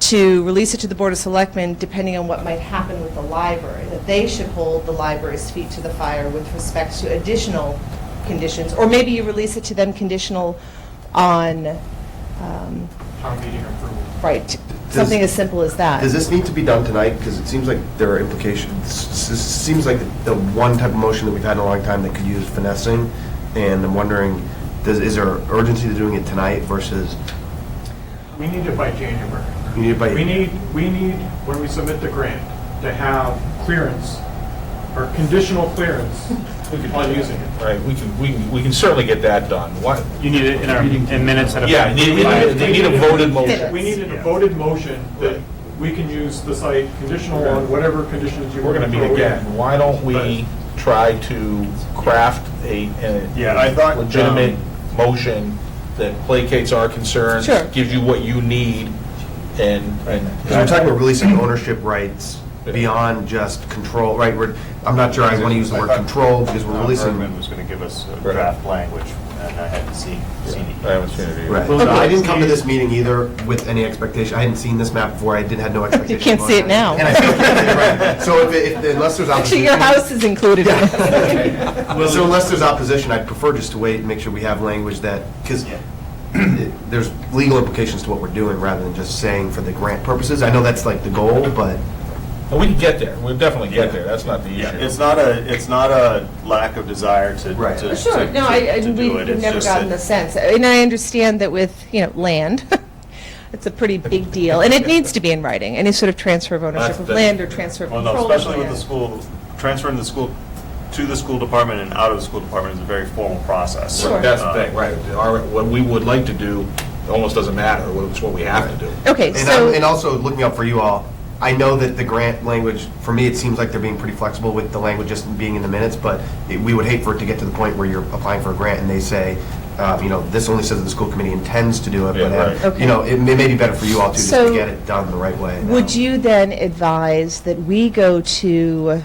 to release it to the Board of Selectmen, depending on what might happen with the library, that they should hold the library's feet to the fire with respect to additional conditions, or maybe you release it to them conditional on, Town meeting approval. right, something as simple as that. Does this need to be done tonight? Because it seems like there are implications. This seems like the one type of motion that we've had in a long time that could use finessing, and I'm wondering, is there urgency to doing it tonight versus We need it by January. you need it by? We need, when we submit the grant, to have clearance, or conditional clearance on using it. Right, we can certainly get that done. What? You need it in minutes at a. Yeah, they need a voted motion. We need a voted motion that we can use the site conditional on whatever conditions you We're want going to to meet throw in. again. Why don't we try to craft a Yeah, I thought, legitimate motion that placates our concerns, Sure. gives you what you need, and. Because we're talking about releasing ownership rights beyond just control, right? I'm not sure I want to use the word control because we're releasing. Bergman was going to give us draft language, and I hadn't seen it I haven't seen it either. Right. So I didn't come to this meeting either with any expectation. I hadn't seen this map before. I had no expectation. You can't see it now. And I still can't see it, right. So unless there's opposition. Actually, your house is included in this. So unless there's opposition, I'd prefer just to wait and make sure we have language that, because there's legal implications to what we're doing rather than just saying for the grant purposes. I know that's like the goal, but. And we can get there, we'll definitely get there, that's not the Yeah, issue. it's not a lack of desire to Right. to Sure, no, to do it. we've It's never just gotten that- the sense. And I understand that with, land, it's a pretty big deal, and it needs to be in writing, any sort of transfer of ownership of land or transfer of Well, control no, of especially with the land. school, transferring the school to the school department and out of the school department is a very formal process. Sure. That's the thing, right. What we would like to do almost doesn't matter. It's what we have to do. Okay, And so... and also, looking out for you all, I know that the grant language, for me, it seems like they're being pretty flexible with the language just being in the minutes, but we would hate for it to get to the point where you're applying for a grant and they say, this only says that the school committee intends to do it, Yeah, but, right. Okay. it may be better for you all too, just So- to get it done the right way. Would you then advise that we go to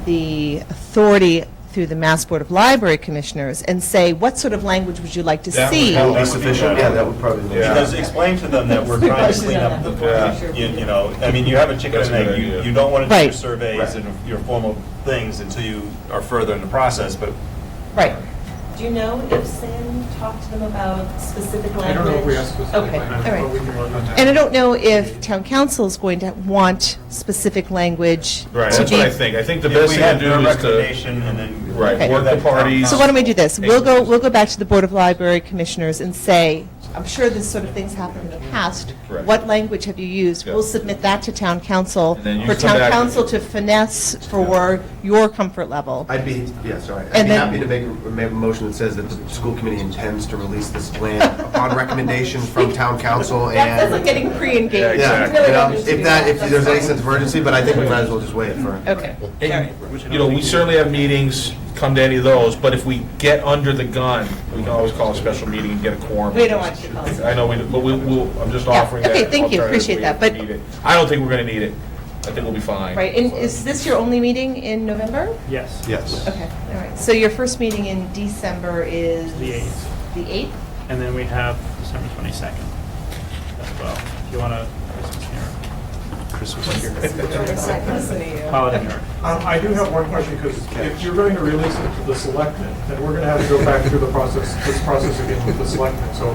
the authority through the Mass Board of Library Commissioners and say, what sort of language would you like to That would see? help. That would be sufficient? Yeah, that would probably be. Yeah. Because explain to them that we're trying to clean up the, I mean, you have a chicken That's and a good egg. idea. You don't want to do your Right. surveys and your formal things until you are further in the process, but Right. Do you know if Sam talked to them about specific language? I don't know if we have specific Okay, language, all right. but we can work on that. And I don't know if town council is going to want specific language Right, to that's be... what I think. I think the if best we thing have to their do is to, recommendation and then. right, Okay. work the parties. So why don't we do this? We'll go back to the Board of Library Commissioners and say, I'm sure this sort of thing's happened in the past. Correct. What language have you used? Yeah. We'll submit that to town council, And then you for come town back- council to finesse for your comfort level. I'd be, I'd And be then- happy to make a motion that says that the school committee intends to release this land upon recommendation from town council That's like and. getting pre-engaged. Yeah, You really don't need to do that. if there's any sense of urgency, but I think we might as well just wait for. Okay. All right. We certainly have meetings, come to any of those, but if we get under the gun, we can always call a special meeting and get a quorum. We don't want you to call it. I know, but I'm just Yeah, offering that. okay, thank you, alternative appreciate if that, we but- need it. I don't think we're going to need it. I think we'll be fine. Right, and is this your only meeting in November? Yes. Yes. Okay, all right. So your first meeting in December is? The 8th. The 8th? And then we have December 22nd as well. If you want to, Christmas here. Listen to you. Holiday here. I do have one question, because if you're going to release it to the selectmen, then we're going to have to go back through this process again with the selectmen. So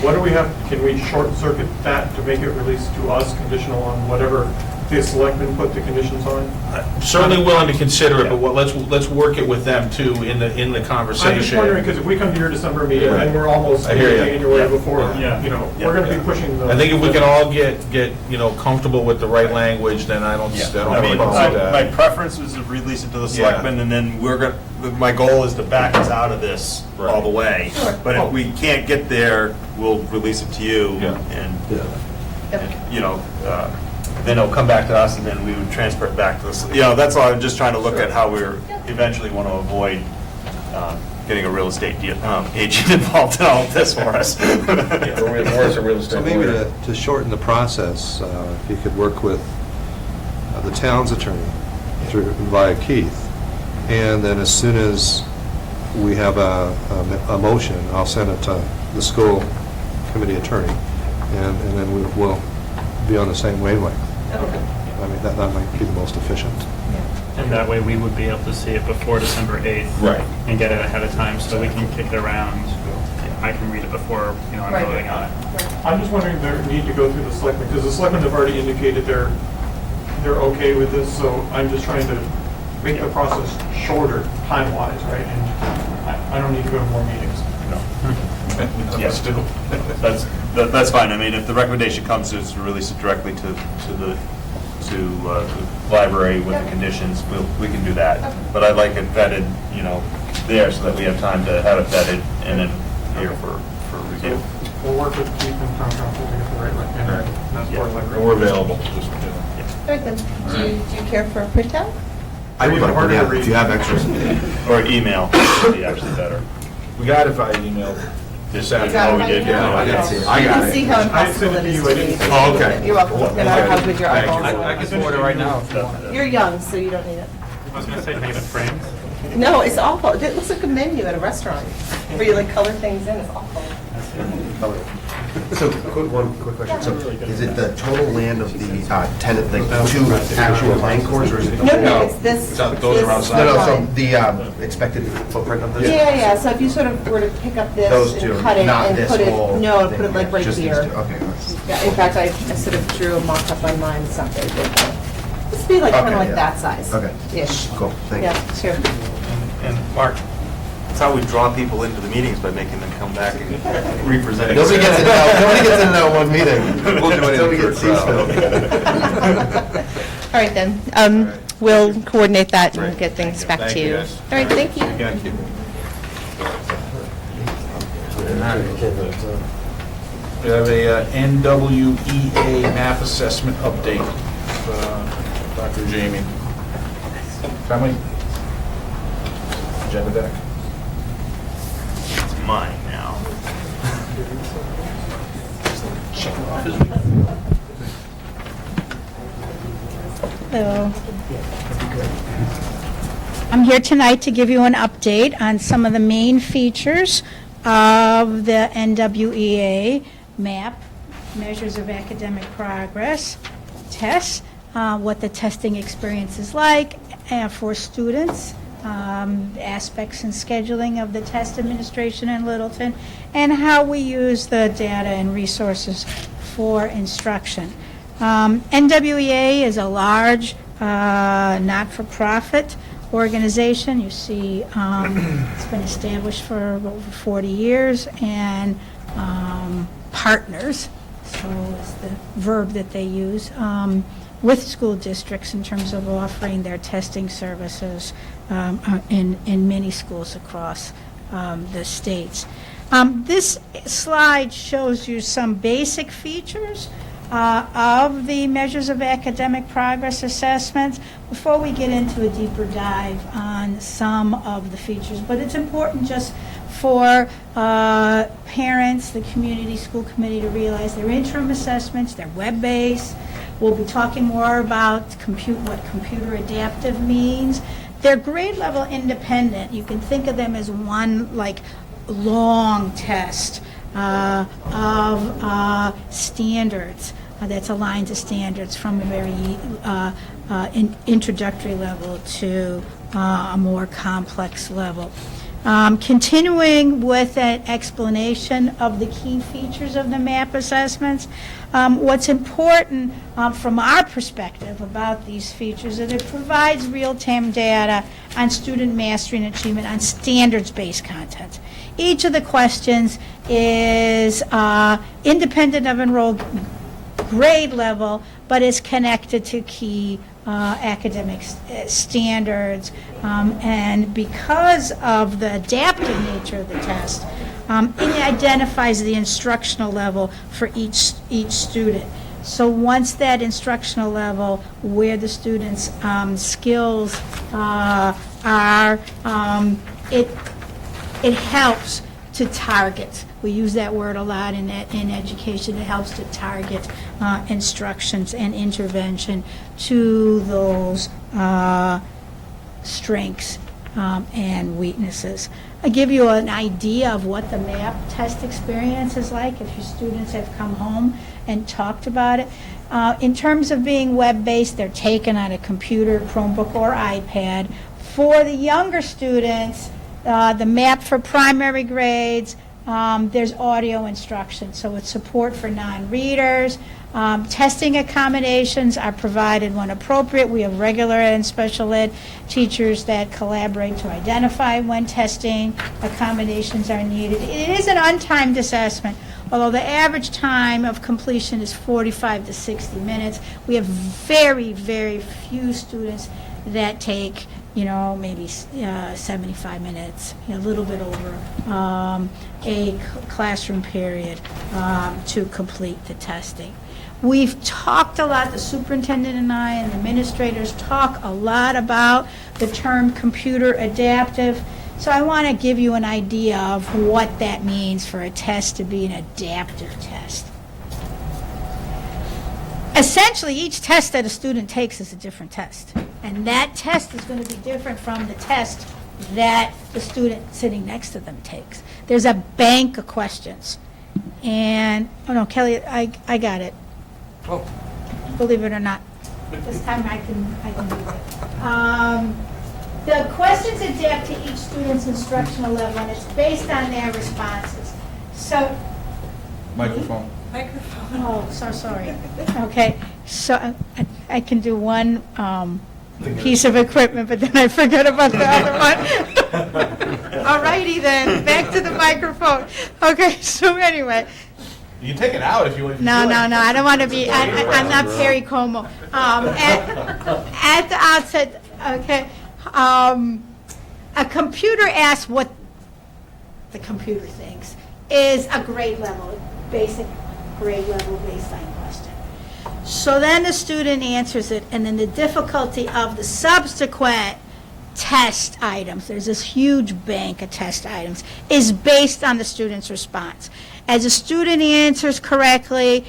what do we have, can we short circuit that to make it released to us conditional on whatever the selectmen put the conditions on? Certainly willing to consider it, but let's work it with them too in the conversation. I'm just wondering, because if we come to your December meeting Yeah. and we're almost I in hear ya. January Yeah. before, Yeah. we're going to be pushing the. I think if we can all get comfortable with the right language, then I don't I have mean, a problem with my that. preference is to release it to the Yeah. selectmen, and then my goal is to back us out of this all the way. Sure. But if we can't get there, we'll release it to you, Yeah. and, then it'll come back to us, and then we would transfer it back to us. That's all, I'm just trying to look at how we're eventually want to avoid getting a real estate agent involved in all of this for us. Or as a real estate So maybe lawyer. to shorten the process, if you could work with the town's attorney via Keith, and then as soon as we have a motion, I'll send it to the school committee attorney, and then we'll be on the same wavelength. Okay. I mean, that might be the most efficient. And that way we would be able to see it before December 8th. Right. And get it ahead of time so we can kick it around. I can read it before, I'm Right. voting on it. I'm just wondering if there need to go through the selectmen, because the selectmen have already indicated they're okay with this, so I'm just trying to make the process shorter time-wise, right? And I don't need to go to more meetings. Yes, that's fine. I mean, if the recommendation comes to us to release it directly to the library with the conditions, we can do that. But I'd like it vetted, there, so that we have time to have it vetted and then here for review. We'll work with Keith and town council to get the right, and that's Yeah. part of library. And we're available. All right, then, do you care for a printout? I would like, Harder to yeah, read. if you have extras. Or email would be actually better. We got it via email. This You got it we by did, email? yeah. I didn't see it. I You got can see it. how I impossible sent it it to is you, to I read. didn't- Oh, okay. You're welcome, no matter how good your Thank you. eyeballs I are. can forward it right now. You're young, so you don't need it. I was going to say, take it framed. No, it's awful. It looks like a menu at a restaurant, where you like color things in, it's awful. So, one quick question. So, is it the total land of the tenant, the two actual line cords, or is it the whole? No, it's this. It's not- those are this outside. No, so line. the expected footprint of this? Yeah, so if you sort of were to pick up Those this two, and cut it not and this put it, whole no, and thing, put it like right just these here. two. Okay. Yeah, in fact, I sort of drew a mock-up on mine, it's not very big, but it's be like, kind Okay, of like yeah. that size. Okay. Ish. Cool, thank you. Yeah, sure. And Mark, that's how we draw people into the meetings, by making them come back and represent. Nobody gets in that one meeting. We'll do anything Until we for get a crowd. seats filled. All right, then. we'll coordinate that and Great. get things back Thank to you, you. guys. All right, thank you. Thank you. We have a NWEA map assessment update. Dr. Jamie. Family? Agenda deck. It's mine now. Hello. I'm here tonight to give you an update on some of the main features of the NWEA MAP, Measures of Academic Progress tests, what the testing experience is like for students, aspects and scheduling of the test administration in Littleton, and how we use the data and resources for instruction. NWEA is a large not-for-profit organization. You see, it's been established for over 40 years, and partners, so is the verb that they use, with school districts in terms of offering their testing services in many schools across the states. This slide shows you some basic features of the measures of academic progress assessments before we get into a deeper dive on some of the features. But it's important just for parents, the community, school committee to realize they're interim assessments, they're web-based. We'll be talking more about what computer adaptive means. They're grade level independent. You can think of them as one long test of standards that's aligned to standards from a very introductory level to a more complex level. Continuing with an explanation of the key features of the MAP assessments, what's important from our perspective about these features is it provides real-time data on student mastery and achievement on standards-based content. Each of the questions is independent of enrolled grade level, but is connected to key academic standards. And because of the adaptive nature of the test, it identifies the instructional level for each student. So once that instructional level, where the students' skills are, it helps to target. We use that word a lot in education. It helps to target instructions and intervention to those strengths and weaknesses. I give you an idea of what the MAP test experience is like if your students have come home and talked about it. In terms of being web-based, they're taken on a computer, Chromebook, or iPad. For the younger students, the MAP for primary grades, there's audio instruction, so it's support for non-readers. Testing accommodations are provided when appropriate. We have regular ed and special ed teachers that collaborate to identify when testing accommodations are needed. It is an untimed assessment, although the average time of completion is 45 to 60 minutes. We have very, very few students that take maybe 75 minutes, a little bit over a classroom period to complete the testing. We've talked a lot, the superintendent and I and the administrators talk a lot about the term computer adaptive. So I want to give you an idea of what that means for a test to be an adaptive test. Essentially, each test that a student takes is a different test. And that test is going to be different from the test that the student sitting next to them takes. There's a bank of questions. And, oh no, Kelly, I got it. Oh. Believe it or not. This time I can do it. The questions adapt to each student's instructional level, and it's based on their responses. So, Microphone. oh, so sorry. Okay, so I can do one piece of equipment, but then I forget about the other one. All righty then, back to the microphone. Okay, so anyway, You can take it out if you want. No, I don't want to be, I'm not Perry Como. At the outset, okay, a computer asks what the computer thinks is a grade level, basic grade level baseline question. So then the student answers it, and then the difficulty of the subsequent test items, there's this huge bank of test items, is based on the student's response. As a student answers correctly,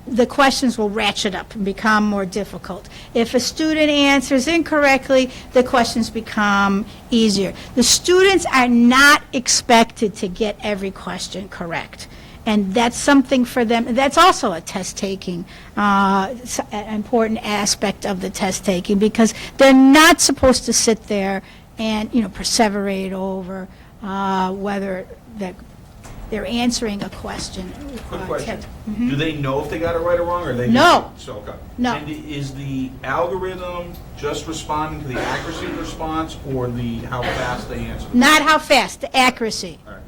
the questions will ratchet up and become more difficult. If a student answers incorrectly, the questions become easier. The students are not expected to get every question correct. And that's something for them, that's also a test-taking, an important aspect of the test-taking, because they're not supposed to sit there and, perseverate over whether they're answering a question. Quick question. Mhm. Do they know if they got it right or wrong, or they No. just... So, okay. No. And is the algorithm just responding to the accuracy of the response, or how fast they answer? Not how fast, the accuracy. All right.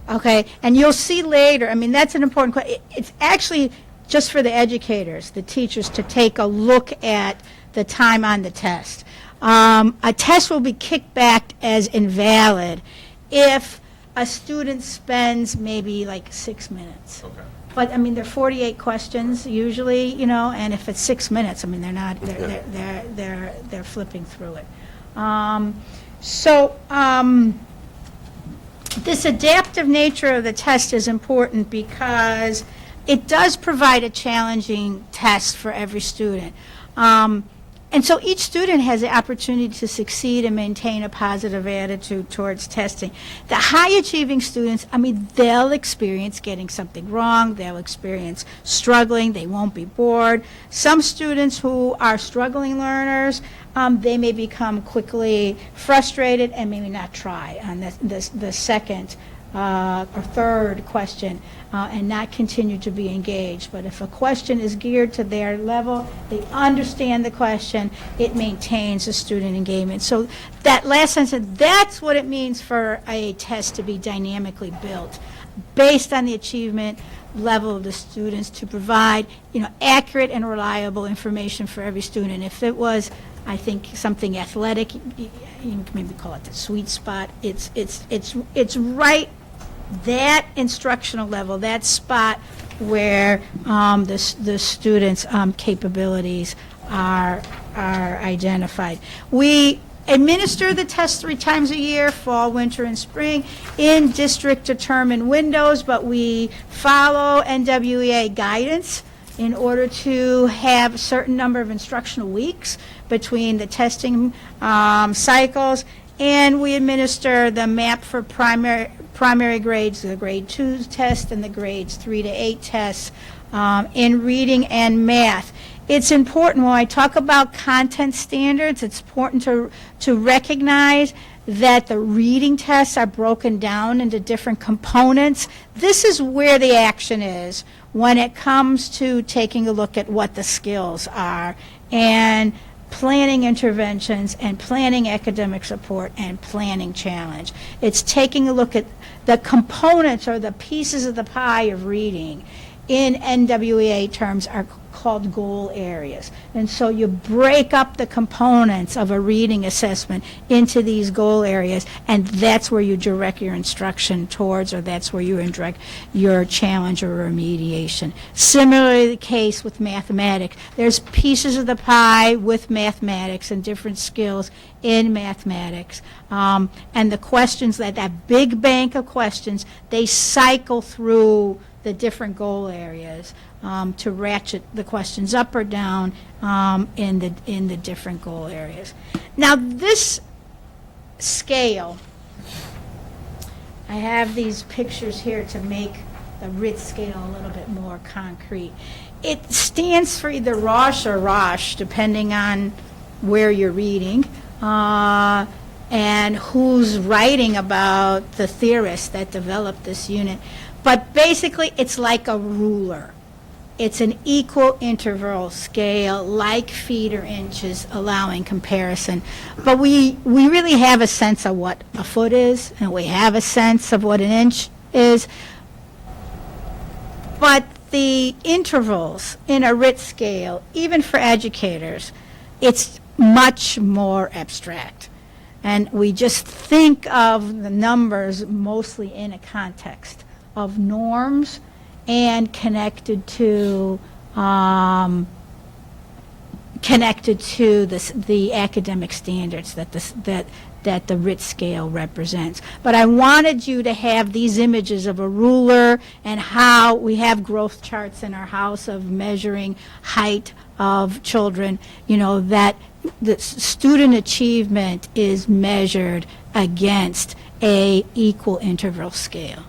Okay, and you'll see later, that's an important question. It's actually just for the educators, the teachers, to take a look at the time on the test. A test will be kicked back as invalid if a student spends maybe like 6 minutes. Okay. But, there are 48 questions usually, and if it's 6 minutes, they're not, they're flipping through it. This adaptive nature of the test is important because it does provide a challenging test for every student. And so each student has the opportunity to succeed and maintain a positive attitude towards testing. The high-achieving students, they'll experience getting something wrong, they'll experience struggling, they won't be bored. Some students who are struggling learners, they may become quickly frustrated and maybe not try on the second or third question and not continue to be engaged. But if a question is geared to their level, they understand the question, it maintains the student engagement. So that last sentence, that's what it means for a test to be dynamically built, based on the achievement level of the students, to provide, accurate and reliable information for every student. If it was, I think, something athletic, you can maybe call it the sweet spot. It's right, that instructional level, that spot where the students' capabilities are identified. We administer the test 3 times a year, fall, winter, and spring, in district-determined windows, but we follow NWEA guidance in order to have a certain number of instructional weeks between the testing cycles, and we administer the MAP for primary grades, the grade 2 test and the grades 3 to 8 tests in reading and math. It's important, when I talk about content standards, it's important to recognize that the reading tests are broken down into different components. This is where the action is when it comes to taking a look at what the skills are and planning interventions and planning academic support and planning challenge. It's taking a look at the components or the pieces of the pie of reading. In NWEA terms are called goal areas. And so you break up the components of a reading assessment into these goal areas, and that's where you direct your instruction towards, or that's where you direct your challenge or remediation. Similarly, the case with mathematics. There's pieces of the pie with mathematics and different skills in mathematics. And the questions, that big bank of questions, they cycle through the different goal areas to ratchet the questions up or down in the different goal areas. Now this scale, I have these pictures here to make the RIT scale a little bit more concrete. It stands for either Rosh or Rosh, depending on where you're reading, and who's writing about the theorists that developed this unit. But basically, it's like a ruler. It's an equal interval scale, like feet or inches, allowing comparison. But we really have a sense of what a foot is, and we have a sense of what an inch is. But the intervals in a RIT scale, even for educators, it's much more abstract. And we just think of the numbers mostly in a context of norms and connected to the academic standards that the RIT scale represents. But I wanted you to have these images of a ruler and how we have growth charts in our house of measuring height of children, that the student achievement is measured against a equal interval scale.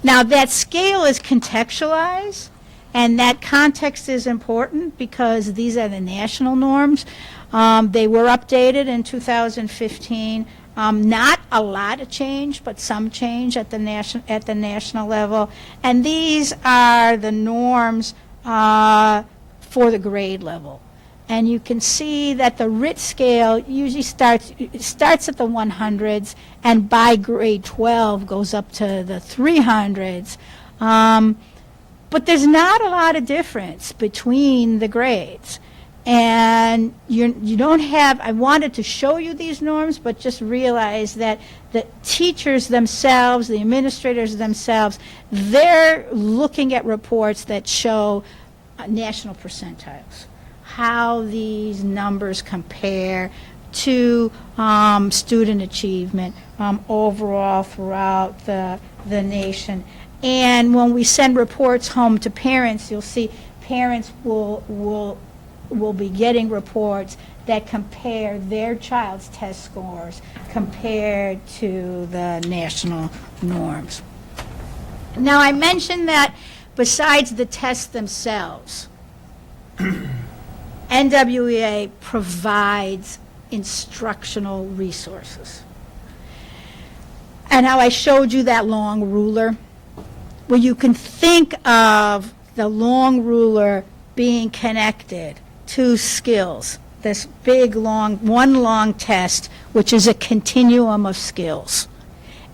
Now, that scale is contextualized, and that context is important because these are the national norms. They were updated in 2015. Not a lot of change, but some change at the national level. And these are the norms for the grade level. And you can see that the RIT scale usually starts at the 100s, and by grade 12 goes up to the 300s. But there's not a lot of difference between the grades. And you don't have, I wanted to show you these norms, but just realize that the teachers themselves, the administrators themselves, they're looking at reports that show national percentiles, how these numbers compare to student achievement overall throughout the nation. And when we send reports home to parents, you'll see parents will be getting reports that compare their child's test scores compared to the national norms. Now, I mentioned that besides the tests themselves, NWEA provides instructional resources. And how I showed you that long ruler, well, you can think of the long ruler being connected to skills, this big, one long test, which is a continuum of skills.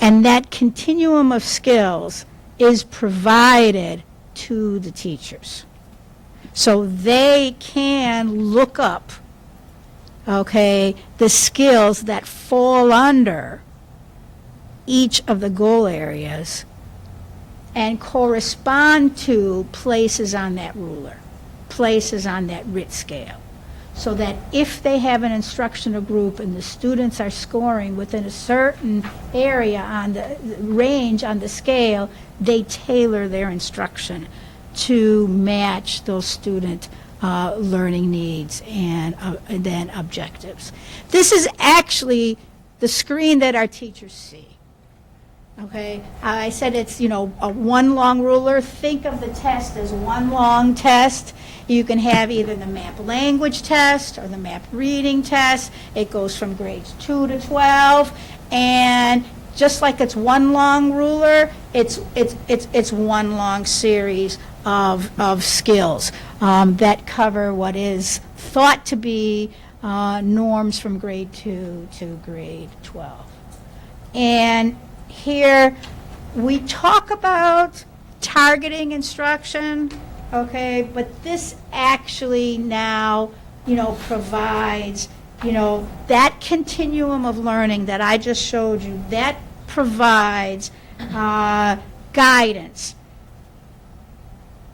And that continuum of skills is provided to the teachers. So they can look up, the skills that fall under each of the goal areas and correspond to places on that ruler, places on that RIT scale, so that if they have an instructional group and the students are scoring within a certain area on the range on the scale, they tailor their instruction to match those student learning needs and then objectives. This is actually the screen that our teachers see. Okay, I said it's, a one long ruler. Think of the test as one long test. You can have either the MAP language test or the MAP reading test. It goes from grades 2 to 12, and just like it's one long ruler, it's one long series of skills that cover what is thought to be norms from grade 2 to grade 12. And here we talk about targeting instruction, but this actually now, provides, that continuum of learning that I just showed you, that provides guidance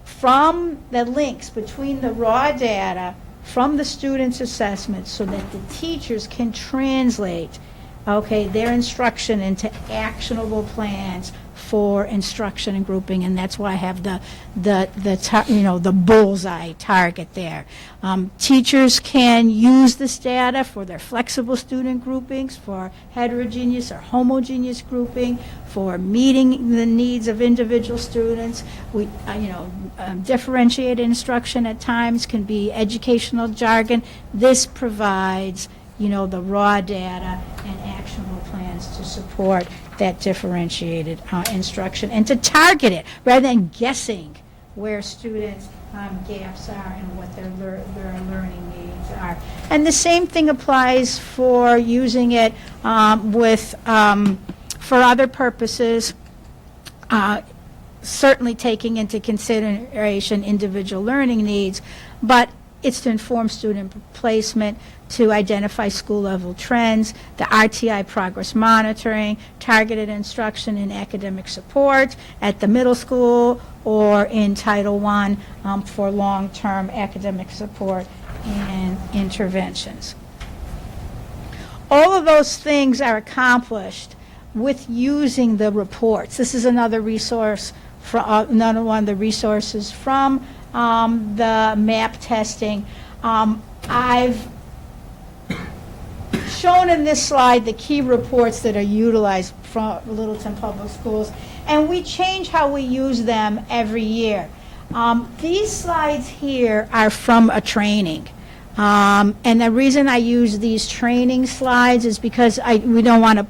from the links between the raw data from the students' assessments so that the teachers can translate their instruction into actionable plans for instruction and grouping, and that's why I have the bullseye target there. Teachers can use this data for their flexible student groupings, for heterogeneous or homogeneous grouping, for meeting the needs of individual students. We, differentiated instruction at times can be educational jargon. This provides the raw data and actionable plans to support that differentiated instruction and to target it rather than guessing where students' gaps are and what their learning needs are. And the same thing applies for using it for other purposes. certainly taking into consideration individual learning needs, but it's to inform student placement, to identify school-level trends, the RTI progress monitoring, targeted instruction and academic support at the middle school or in Title I for long-term academic support and interventions. All of those things are accomplished with using the reports. This is another resource, another one of the resources from the MAP testing. I've shown in this slide the key reports that are utilized from Littleton Public Schools, and we change how we use them every year. These slides here are from a training. And the reason I use these training slides is because we don't want to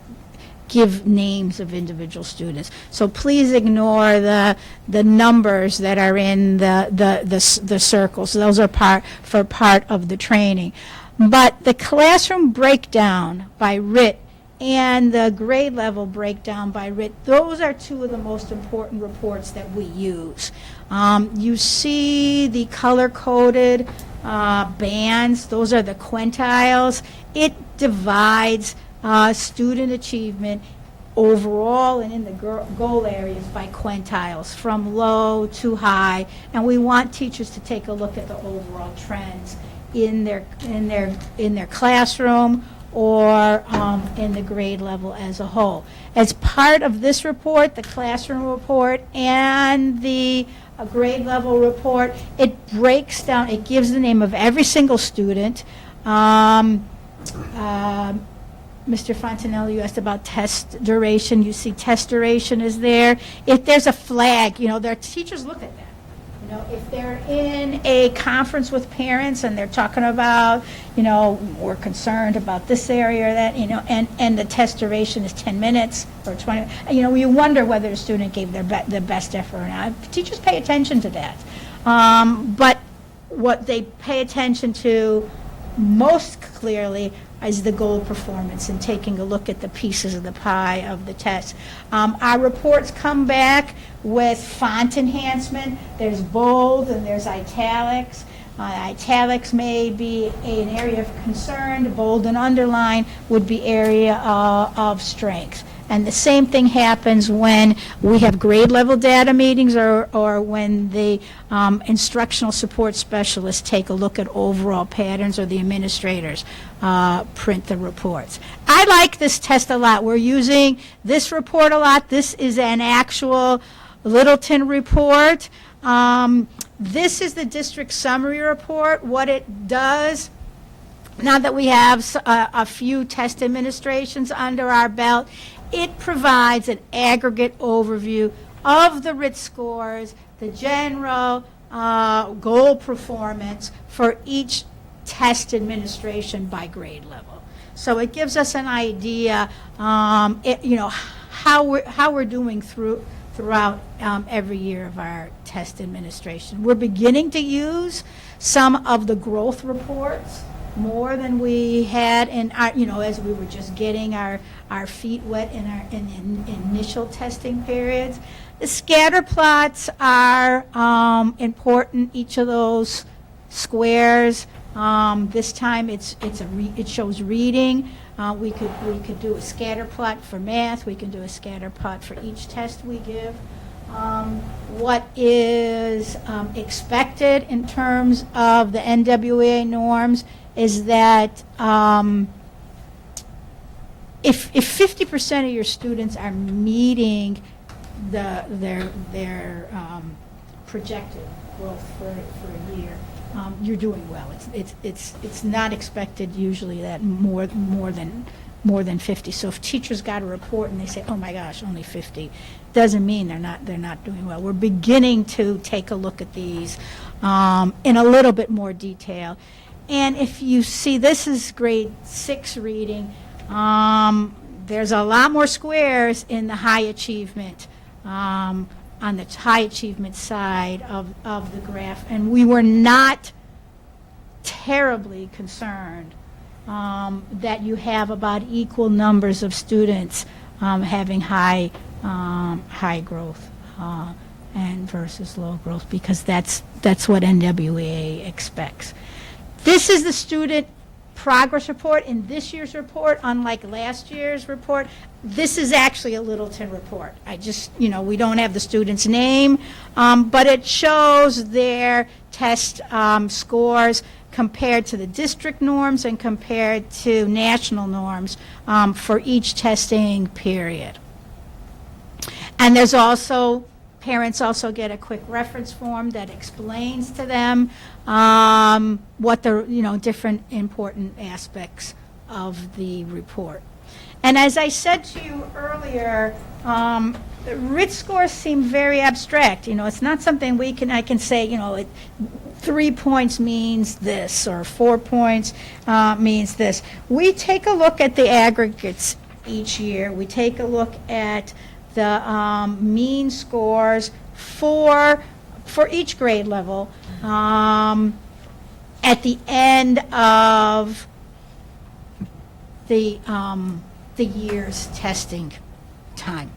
give names of individual students. So please ignore the numbers that are in the circles. Those are part of the training. But the classroom breakdown by RIT and the grade level breakdown by RIT, those are two of the most important reports that we use. You see the color-coded bands, those are the quintiles. It divides student achievement overall and in the goal areas by quintiles, from low to high, and we want teachers to take a look at the overall trends in their classroom or in the grade level as a whole. As part of this report, the classroom report and the grade level report, it breaks down, it gives the name of every single student. Mr. Fontanelli, you asked about test duration. You see test duration is there. If there's a flag, their teachers look at that. If they're in a conference with parents and they're talking about, we're concerned about this area or that, and the test duration is 10 minutes or 20, you wonder whether the student gave the best effort or not. Teachers pay attention to that. But what they pay attention to most clearly is the goal performance and taking a look at the pieces of the pie of the test. Our reports come back with font enhancement. There's bold and there's italics. Italics may be an area of concern. Bold and underline would be area of strength. And the same thing happens when we have grade level data meetings or when the instructional support specialists take a look at overall patterns or the administrators print the reports. I like this test a lot. We're using this report a lot. This is an actual Littleton report. This is the district summary report. What it does, now that we have a few test administrations under our belt, it provides an aggregate overview of the RIT scores, the general goal performance for each test administration by grade level. So it gives us an idea, how we're doing throughout every year of our test administration. We're beginning to use some of the growth reports more than we had in our, as we were just getting our feet wet in our initial testing periods. The scatter plots are important. Each of those squares, this time it shows reading. We could do a scatter plot for math. We can do a scatter plot for each test we give. What is expected in terms of the NWEA norms is that if 50% of your students are meeting their projected growth for a year, you're doing well. It's not expected usually that more than 50. So if teachers got a report and they say, oh my gosh, only 50, doesn't mean they're not doing well. We're beginning to take a look at these in a little bit more detail. And if you see, this is grade 6 reading. There's a lot more squares in the high achievement, on the high achievement side of the graph. And we were not terribly concerned that you have about equal numbers of students having high growth. and versus low growth, because that's what NWEA expects. This is the student progress report. In this year's report, unlike last year's report, this is actually a Littleton report. I just, we don't have the student's name, but it shows their test scores compared to the district norms and compared to national norms for each testing period. And there's also, parents also get a quick reference form that explains to them what the, different important aspects of the report. And as I said to you earlier, RIT scores seem very abstract. It's not something I can say, 3 points means this, or 4 points means this. We take a look at the aggregates each year. We take a look at the mean scores for each grade level at the end of the year's testing time.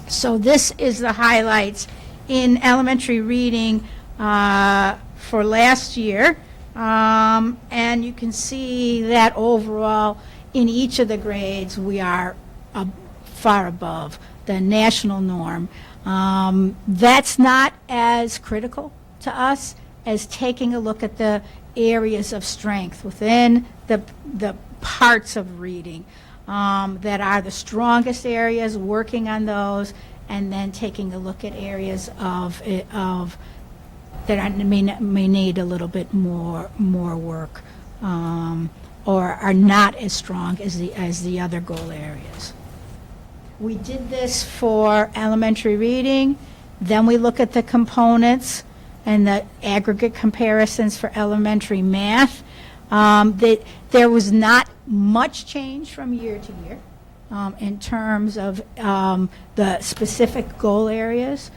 So this is the highlights in elementary reading for last year, and you can see that overall in each of the grades we are far above the national norm. That's not as critical to us as taking a look at the areas of strength within the parts of reading that are the strongest areas, working on those, and then taking a look at areas of that may need a little bit more work, or are not as strong as the other goal areas. We did this for elementary reading. Then we look at the components and the aggregate comparisons for elementary math. There was not much change from year to year in terms of the specific goal areas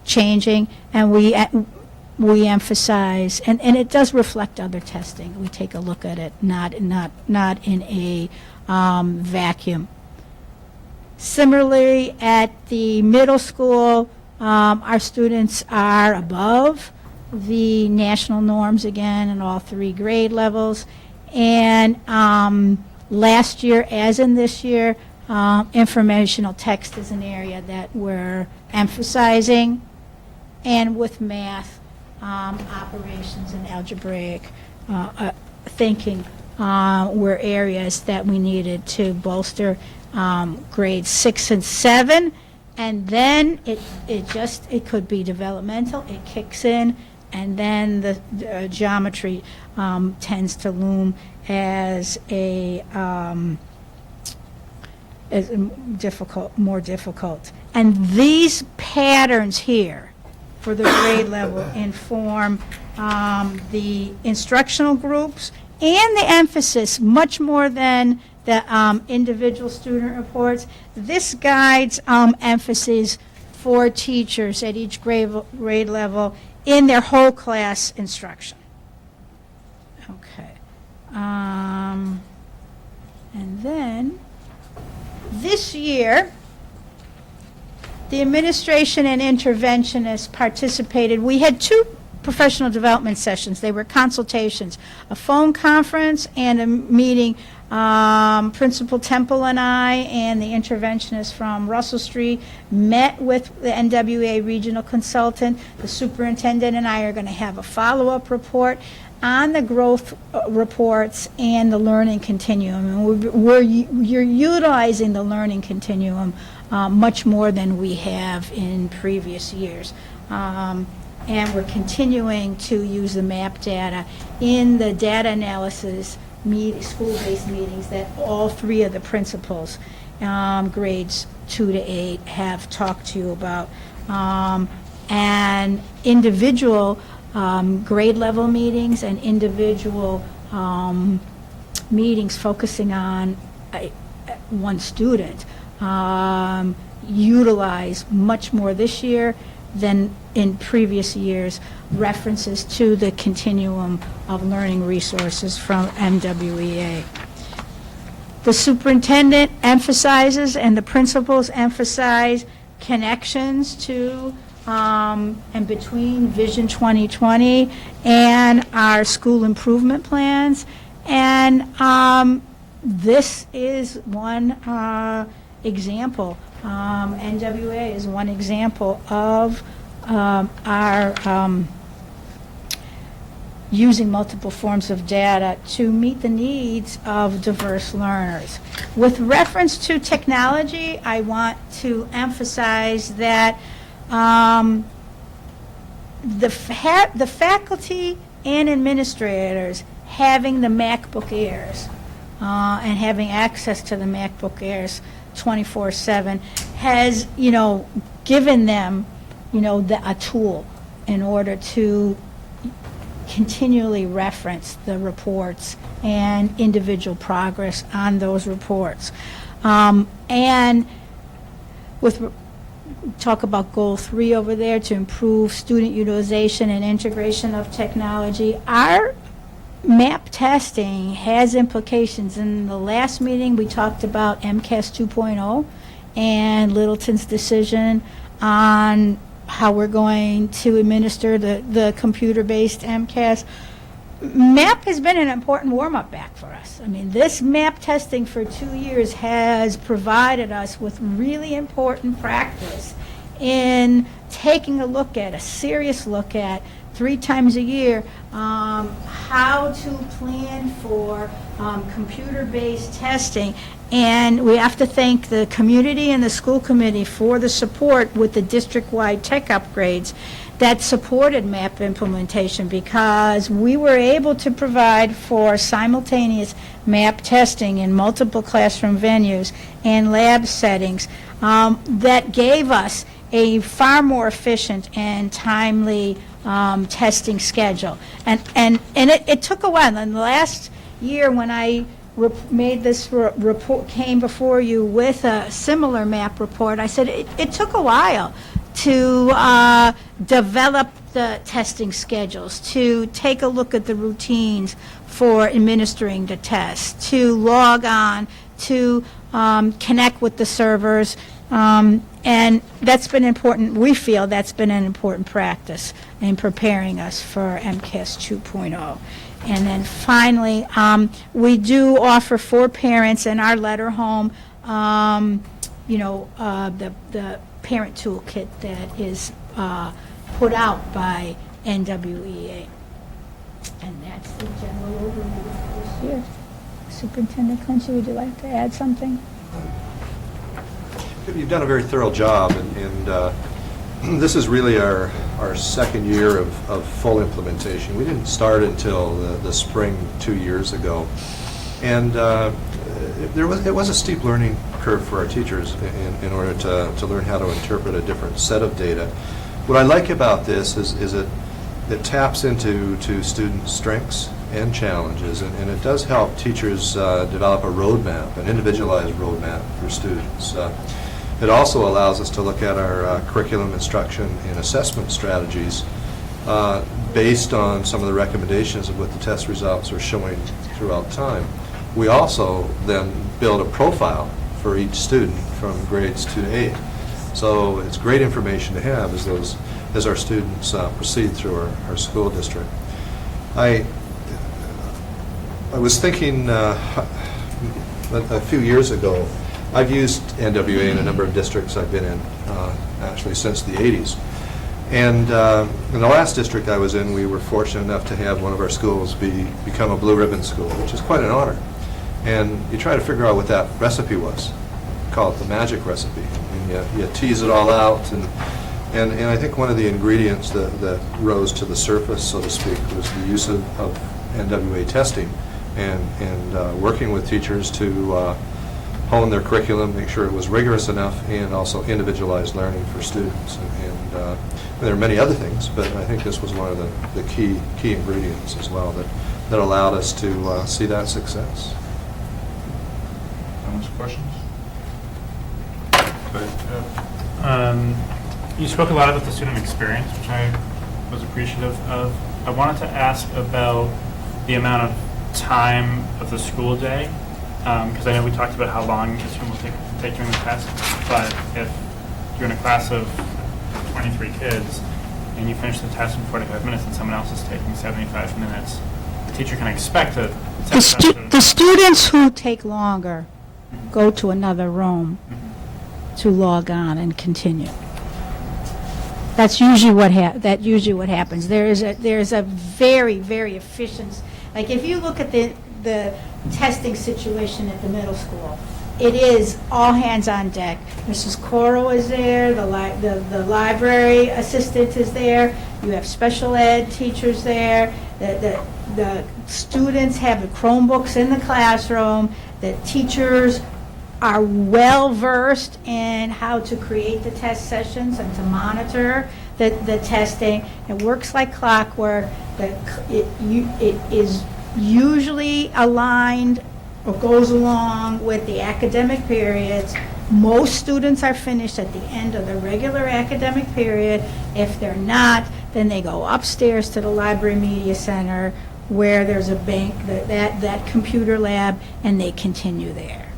changing, and we emphasize, and it does reflect other testing. We take a look at it, not in a vacuum. Similarly, at the middle school, our students are above the national norms again in all 3 grade levels. And last year, as in this year, informational text is an area that we're emphasizing. And with math, operations and algebraic thinking were areas that we needed to bolster grades 6 and 7, and then it could be developmental, it kicks in, and then the geometry tends to loom as more difficult. And these patterns here for the grade level inform the instructional groups and the emphasis much more than the individual student reports. This guides emphasis for teachers at each grade level in their whole class instruction. Okay. And then this year, the administration and interventionists participated. We had 2 professional development sessions. They were consultations, a phone conference and a meeting. Principal Temple and I and the interventionist from Russell Street met with the NWA regional consultant. The superintendent and I are going to have a follow-up report on the growth reports and the learning continuum. And you're utilizing the learning continuum much more than we have in previous years. And we're continuing to use the MAP data in the data analysis school-based meetings that all 3 of the principals, grades 2 to 8, have talked to you about. And individual grade level meetings and individual meetings focusing on one student utilize much more this year than in previous years references to the continuum of learning resources from MWEA. The superintendent emphasizes and the principals emphasize connections to and between Vision 2020 and our school improvement plans. And this is one example. NWA is one example of our using multiple forms of data to meet the needs of diverse learners. With reference to technology, I want to emphasize that the faculty and administrators having the MacBook Airs and having access to the MacBook Airs 24/7 has, given them, a tool in order to continually reference the reports and individual progress on those reports. And talk about goal 3 over there, to improve student utilization and integration of technology. Our MAP testing has implications. In the last meeting, we talked about MCAS 2.0 and Littleton's decision on how we're going to administer the computer-based MCAS. MAP has been an important warm-up back for us. I mean, this MAP testing for 2 years has provided us with really important practice in taking a serious look at 3 times a year, how to plan for computer-based testing. And we have to thank the community and the school committee for the support with the district-wide tech upgrades that supported MAP implementation, because we were able to provide for simultaneous MAP testing in multiple classroom venues and lab settings that gave us a far more efficient and timely testing schedule. And it took a while. In the last year, when I made this report, came before you with a similar MAP report, I said it took a while to develop the testing schedules, to take a look at the routines for administering the tests, to log on, to connect with the servers, and that's been important. We feel that's been an important practice in preparing us for MCAS 2.0. And then finally, we do offer for parents in our letter home, the parent toolkit that is put out by NWEA. And that's the general overview for this year. Superintendent Clincy, would you like to add something? You've done a very thorough job, and this is really our second year of full implementation. We didn't start until the spring 2 years ago, and it was a steep learning curve for our teachers in order to learn how to interpret a different set of data. What I like about this is it taps into students' strengths and challenges, and it does help teachers develop a roadmap, an individualized roadmap for students. It also allows us to look at our curriculum instruction and assessment strategies based on some of the recommendations of what the test results are showing throughout time. We also then build a profile for each student from grades 2 to 8. So it's great information to have as our students proceed through our school district. I was thinking a few years ago, I've used NWA in a number of districts I've been in, actually since the 80s. And in the last district I was in, we were fortunate enough to have one of our schools become a blue ribbon school, which is quite an honor. And you try to figure out what that recipe was. Call it the magic recipe. And you tease it all out. And I think one of the ingredients that rose to the surface, so to speak, was the use of NWA testing and working with teachers to hone their curriculum, make sure it was rigorous enough, and also individualized learning for students. And there are many other things, but I think this was one of the key ingredients as well that allowed us to see that success. Comments, questions? Go ahead. You spoke a lot about the student experience, which I was appreciative of. I wanted to ask about the amount of time of the school day, because I know we talked about how long the student will take during the test, but if you're in a class of 23 kids, and you finish the test in 45 minutes, and someone else is taking 75 minutes, the teacher can expect a The students who take longer go to another room to log on and continue. That's usually what happens. There's a very, very efficient, like if you look at the testing situation at the middle school, it is all hands on deck. Mrs. Coro is there, the library assistant is there, you have special ed teachers there, the students have the Chromebooks in the classroom, the teachers are well-versed in how to create the test sessions and to monitor the testing. It works like clockwork. It is usually aligned or goes along with the academic periods. Most students are finished at the end of the regular academic period. If they're not, then they go upstairs to the Library Media Center where there's a bank, that computer lab, and they continue there.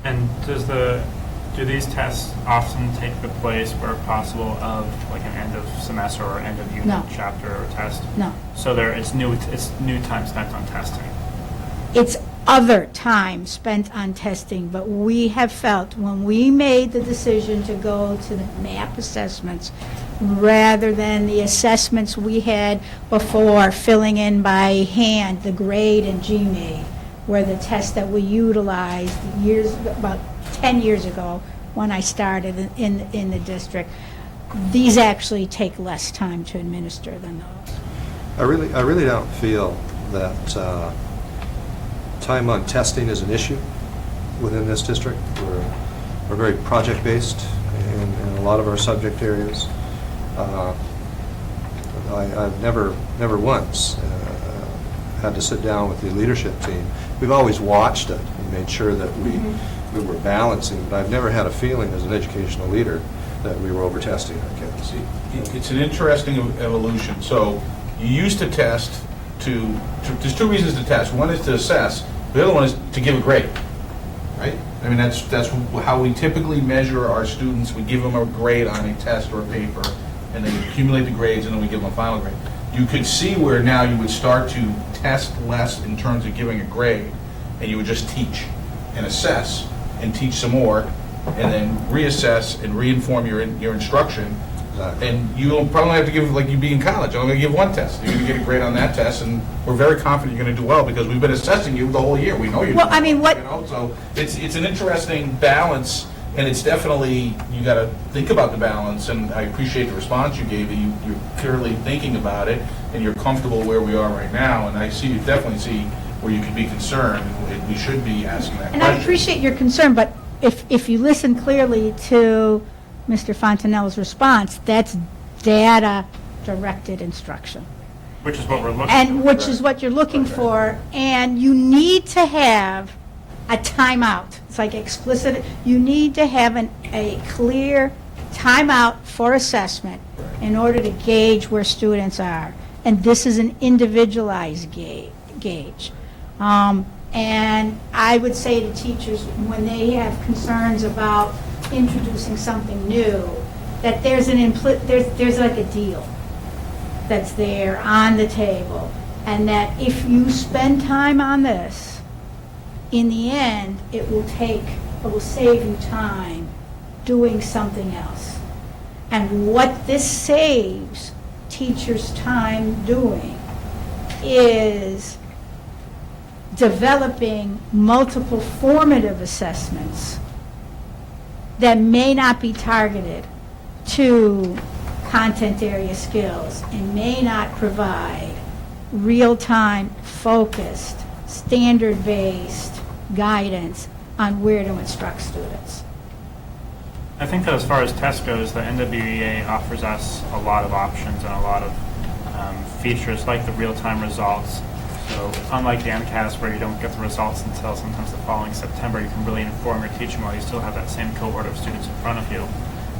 And do these tests often take the place where possible of like an end of semester or end of unit chapter or test? No. So it's new time spent on testing. It's other time spent on testing, but we have felt when we made the decision to go to the MAP assessments rather than the assessments we had before, filling in by hand the grade and GMAE, were the tests that we utilized about 10 years ago when I started in the district. These actually take less time to administer than those. I really don't feel that time on testing is an issue within this district. We're very project-based in a lot of our subject areas. I've never once had to sit down with the leadership team. We've always watched it and made sure that we were balancing, but I've never had a feeling as an educational leader that we were over-testing our kids. It's an interesting evolution. So you used to test there's two reasons to test. One is to assess, the other one is to give a grade, right? I mean, that's how we typically measure our students. We give them a grade on a test or a paper, and they accumulate the grades, and then we give them a final grade. You could see where now you would start to test less in terms of giving a grade, and you would just teach and assess and teach some more, and then reassess and reinform your instruction. Exactly. And you don't probably have to give, like you'd be in college, you're only going to give one test. You're going to get a grade on that test, and we're very confident you're going to do well because we've been assessing you the whole year. We know you're Well, doing I mean, well, what- So it's an interesting balance, and it's definitely, you got to think about the balance, and I appreciate the response you gave. You're clearly thinking about it, and you're comfortable where we are right now, and I definitely see where you could be concerned, and we should be asking that And question. I appreciate your concern, but if you listen clearly to Mr. Fontanello's response, that's data-directed instruction. Which is what we're looking And for. which is what you're looking for, and you need to have a timeout. It's like explicit, you need to have a clear timeout for assessment in order to gauge where students are. And this is an individualized gauge. And I would say to teachers, when they have concerns about introducing something new, that there's like a deal that's there on the table, and that if you spend time on this, in the end, it will save you time doing something else. And what this saves teachers time doing is developing multiple formative assessments that may not be targeted to content area skills and may not provide real-time, focused, standard-based guidance on where to instruct students. I think that as far as test goes, the NWEA offers us a lot of options and a lot of features like the real-time results. So unlike the MCAS where you don't get the results until sometimes the following September, you can really inform your teaching while you still have that same cohort of students in front of you.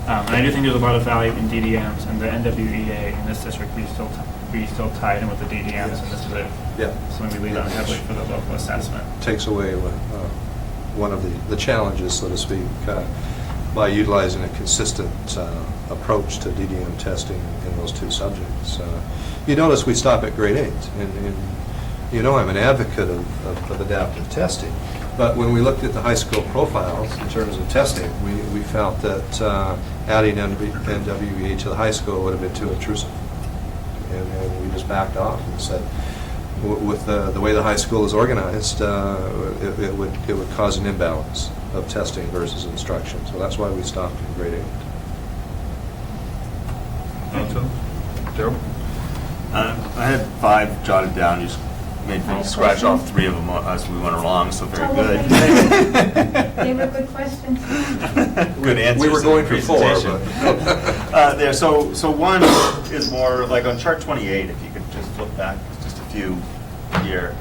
And I do think there's a lot of value in DDMs, and the NWEA in this district, we still tied in with the DDMs, Yes. and this is Yeah. something we lean on heavily for the local assessment. Takes away one of the challenges, so to speak. by utilizing a consistent approach to DDM testing in those two subjects. You notice we stop at grade 8, and you know I'm an advocate of adaptive testing, but when we looked at the high school profiles in terms of testing, we felt that adding NWEA to the high school would have been too intrusive. And we just backed off and said, with the way the high school is organized, it would cause an imbalance of testing versus instruction. So that's why we stopped in grade 8. Daryl? I had 5 jotted down. You just made me scratch off 3 of them as we went along, so very good. They were good questions. Good answers. We were going for 4, but so one is more like on chart 28. If you could just flip back just a few here.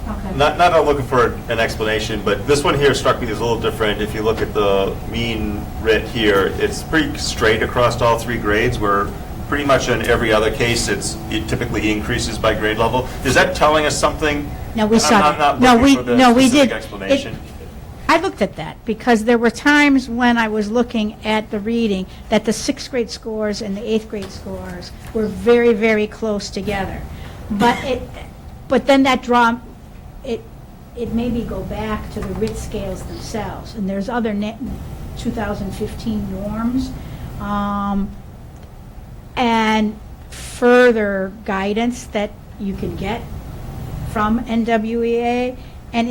Okay. Not looking for an explanation, but this one here struck me as a little different. If you look at the mean RIT here, it's pretty straight across all 3 grades, where pretty much in every other case it typically increases by grade level. Is that telling us something? No, we saw I'm not that. looking for the We specific did. explanation. I looked at that because there were times when I was looking at the reading that the 6th grade scores and the 8th grade scores were very, very close together. But then that it made me go back to the RIT scales themselves, and there's other 2015 norms and further guidance that you can get from NWEA. And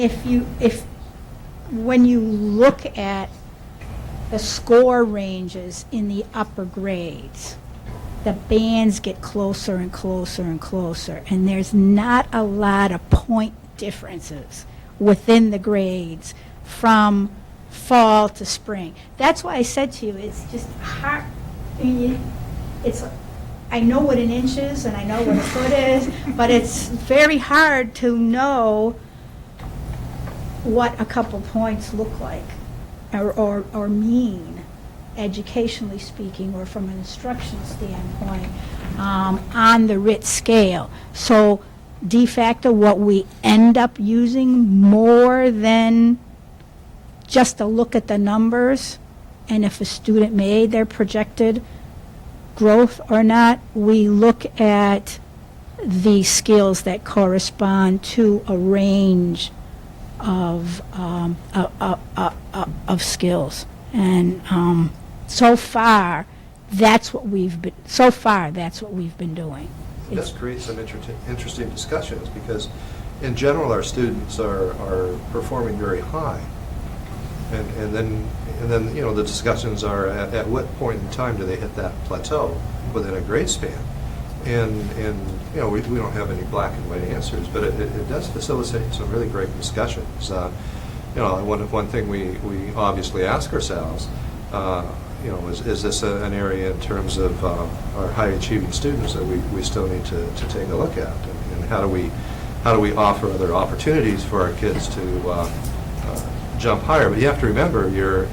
when you look at the score ranges in the upper grades, the bands get closer and closer and closer, and there's not a lot of point differences within the grades from fall to spring. That's why I said to you, it's just hard. I know what an inch is and I know what a foot is, but it's very hard to know what a couple points look like or mean, educationally speaking, or from an instructional standpoint, on the RIT scale. So de facto, what we end up using more than just a look at the numbers, and if a student made their projected growth or not, we look at the skills that correspond to a range of skills. And so far, that's what we've been doing. This creates some interesting discussions, because in general our students are performing very high, and then the discussions are at what point in time do they hit that plateau within a grade span, and we don't have any black and white answers, but it does facilitate some really great discussions. One thing we obviously ask ourselves, is this an area in terms of our high-achieving students that we still need to take a look at, and how do we offer other opportunities for our kids to jump higher? But you have to remember, your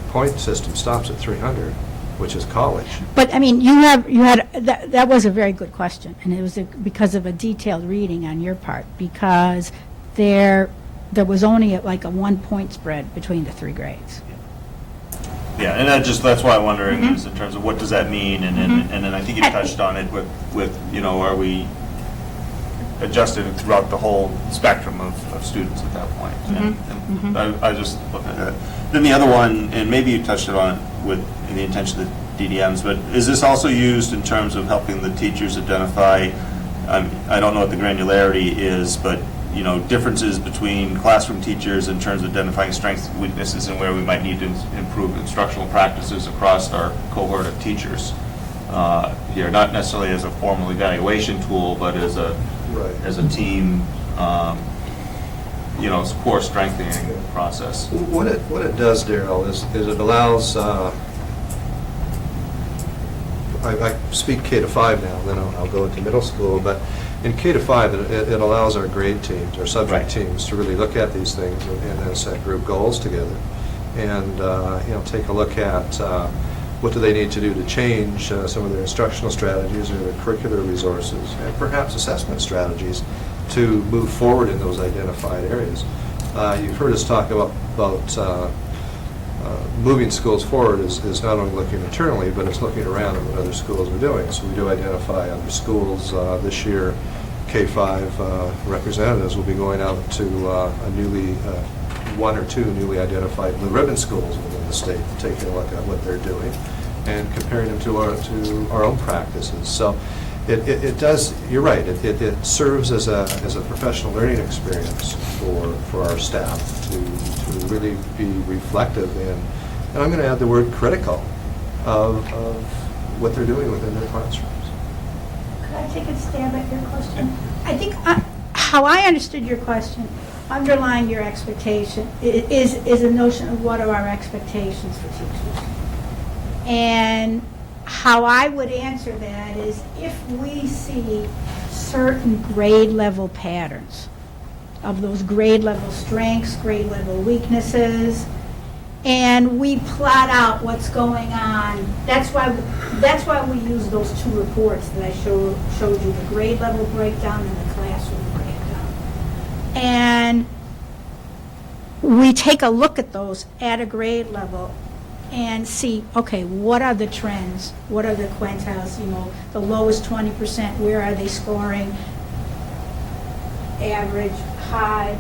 point system stops at 300, which is college. But I mean, that was a very good question, and it was because of a detailed reading on your part, because there was only like a 1-point spread between the 3 grades. Yeah, and that's why I'm wondering is in terms of what does that mean, and then I think you touched on it with are we adjusted throughout the whole spectrum of students at that point? And I just look at that. Then the other one, and maybe you touched it on in the intention of the DDMs, but is this also used in terms of helping the teachers identify? I don't know what the granularity is, but differences between classroom teachers in terms of identifying strengths and weaknesses, and where we might need to improve instructional practices across our cohort of teachers here, not necessarily as a formal evaluation tool, but as a team, core strengthening process. What it does, Daryl, is it allows. I speak K-5 now, then I'll go into middle school, but in K-5, it allows our grade teams, our subject teams, to really look at these things and then set group goals together, and take a look at what do they need to do to change some of their instructional strategies or their curricular resources, and perhaps assessment strategies to move forward in those identified areas. You've heard us talk about moving schools forward is not only looking internally, but it's looking around at what other schools are doing. So we do identify other schools. This year, K-5 representatives will be going out to one or two newly identified blue ribbon schools within the state, taking a look at what they're doing and comparing them to our own practices. So it does, you're right, it serves as a professional learning experience for our staff to really be reflective and I'm going to add the word critical of what they're doing within their classrooms. Could I take a stab at your question? I think how I understood your question, underlying your expectation, is a notion of what are our expectations for teachers. And how I would answer that is if we see certain grade level patterns of those grade level strengths, grade level weaknesses, and we plot out what's going on. That's why we use those two reports that I showed you, the grade level breakdown and the classroom breakdown. And we take a look at those at a grade level and see, okay, what are the trends? What are the quintiles? You know, the lowest 20%, where are they scoring? Average, high.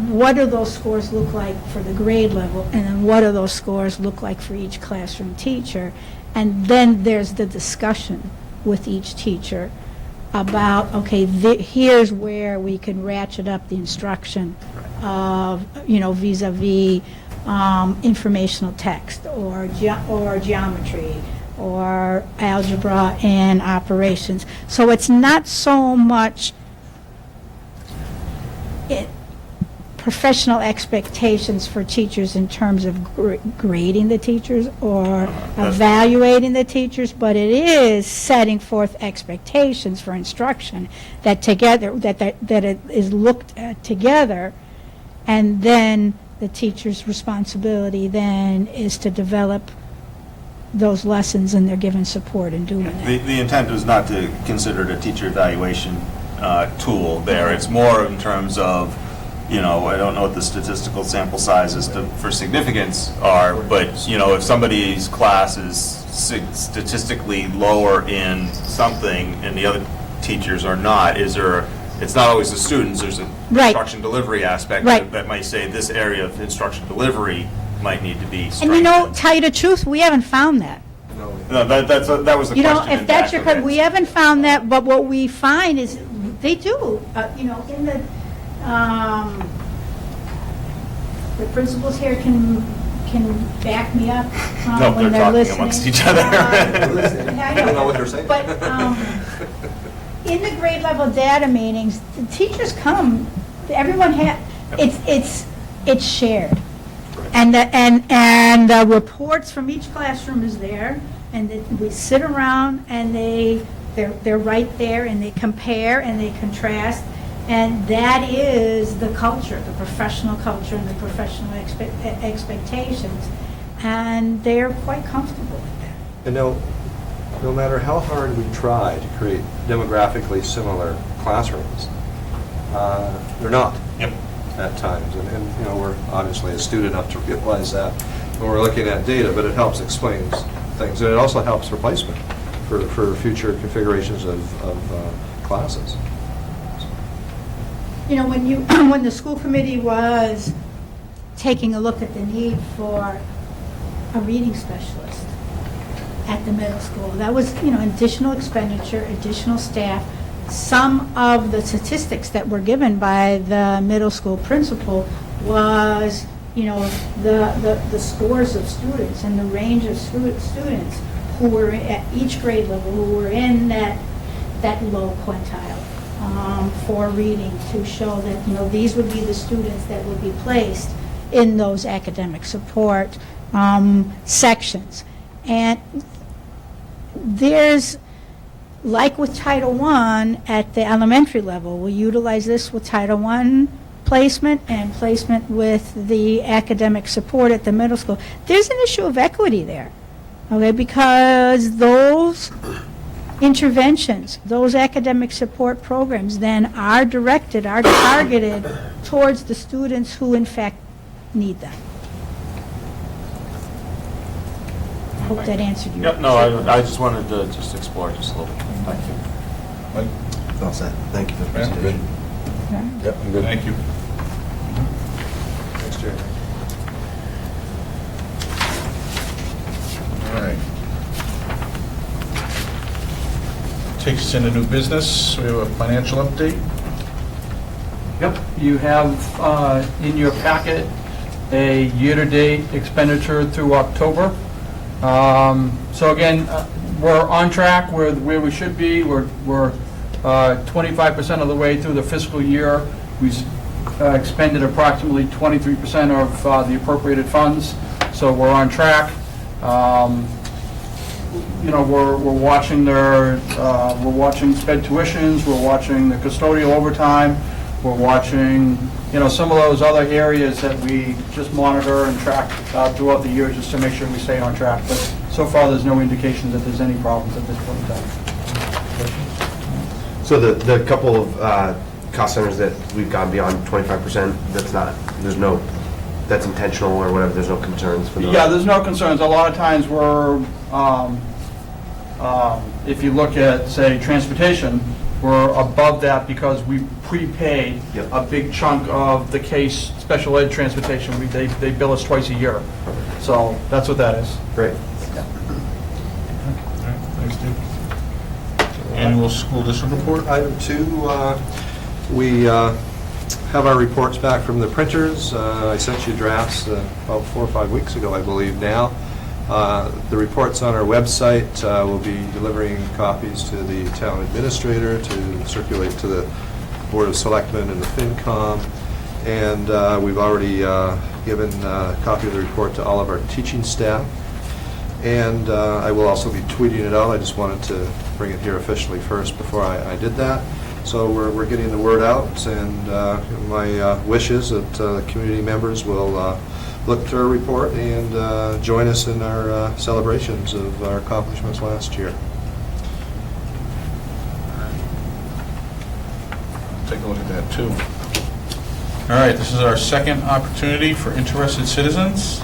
What do those scores look like for the grade level? And then what do those scores look like for each classroom teacher? And then there's the discussion with each teacher about, okay, here's where we can ratchet up the instruction of, vis-a-vis informational text or geometry or algebra and operations. So it's not so much professional expectations for teachers in terms of grading the teachers or evaluating the teachers, but it is setting forth expectations for instruction that it is looked at together, and then the teacher's responsibility then is to develop those lessons, and they're given support in doing that. The intent was not to consider it a teacher evaluation tool there. It's more in terms of, I don't know what the statistical sample sizes for significance are, but, if somebody's class is statistically lower in something and the other teachers are not, it's not always the students, there's an instruction delivery aspect that might say this area of instruction delivery might need to be strengthened. And tell you the truth, we haven't found that. No, that was the question. If that's your question, we haven't found that, but what we find is they do, in the principals here can back me up when they're listening. Amongst each other. I don't know what they're saying. But in the grade level data meetings, the teachers come. Everyone it's shared, and the reports from each classroom is there, and we sit around and they're right there, and they compare and they contrast. And that is the culture, the professional culture and the professional expectations. And they're quite comfortable with that. And no matter how hard we try to create demographically similar classrooms, they're not at times. And we're obviously astute enough to realize that when we're looking at data, but it helps explain things. And it also helps replacement for future configurations of classes. When the school committee was taking a look at the need for a reading specialist at the middle school, that was, additional expenditure, additional staff. Some of the statistics that were given by the middle school principal was, the scores of students and the range of students who were at each grade level, who were in that low quintile. For reading, to show that these would be the students that would be placed in those academic support sections. And there's, like with Title I at the elementary level, we utilize this with Title I placement and placement with the academic support at the middle school. There's an issue of equity there, okay, because those interventions, those academic support programs then are targeted towards the students who in fact need them. hope that answered your Yep, no, I just wanted to just explore just a little bit. Thank you. Mike? All set. Thank you for the Yeah. presentation. Yep, I'm good. Thank you. Thanks, Jerry. All right. Takes us into new business. We have a financial update. Yep, you have in your packet a year-to-date expenditure through October. So again, we're on track where we should be. We're 25% of the way through the fiscal year. We expended approximately 23% of the appropriated funds, so we're on track. You know, we're watching we're watching sped tuitions, we're watching the custodial overtime, we're watching, you know, some of those other areas that we just monitor and track throughout the year just to make sure we stay on track. But so far, there's no indication that there's any problems at this point in time. So the couple of cost centers that we've gone beyond 25%, that's intentional or whatever, there's no concerns for those? Yeah, there's no concerns. A lot of times we're, if you look at, say, transportation, we're above that because we prepaid a big chunk of the case special ed transportation. They bill us twice a year. So that's what that is. Great. Thanks, Steve. Annual school district report? Item 2, we have our reports back from the printers. I sent you drafts about 4 or 5 weeks ago, I believe now. The report's on our website. We'll be delivering copies to the town administrator to circulate to the Board of Selectmen and the FinCom. And we've already given a copy of the report to all of our teaching staff. And I will also be tweeting it out. I just wanted to bring it here officially first before I did that. So we're getting the word out, and my wish is that the community members will look to our report and join us in our celebrations of our accomplishments last year. Take a look at that, too. All right, this is our second opportunity for interested citizens.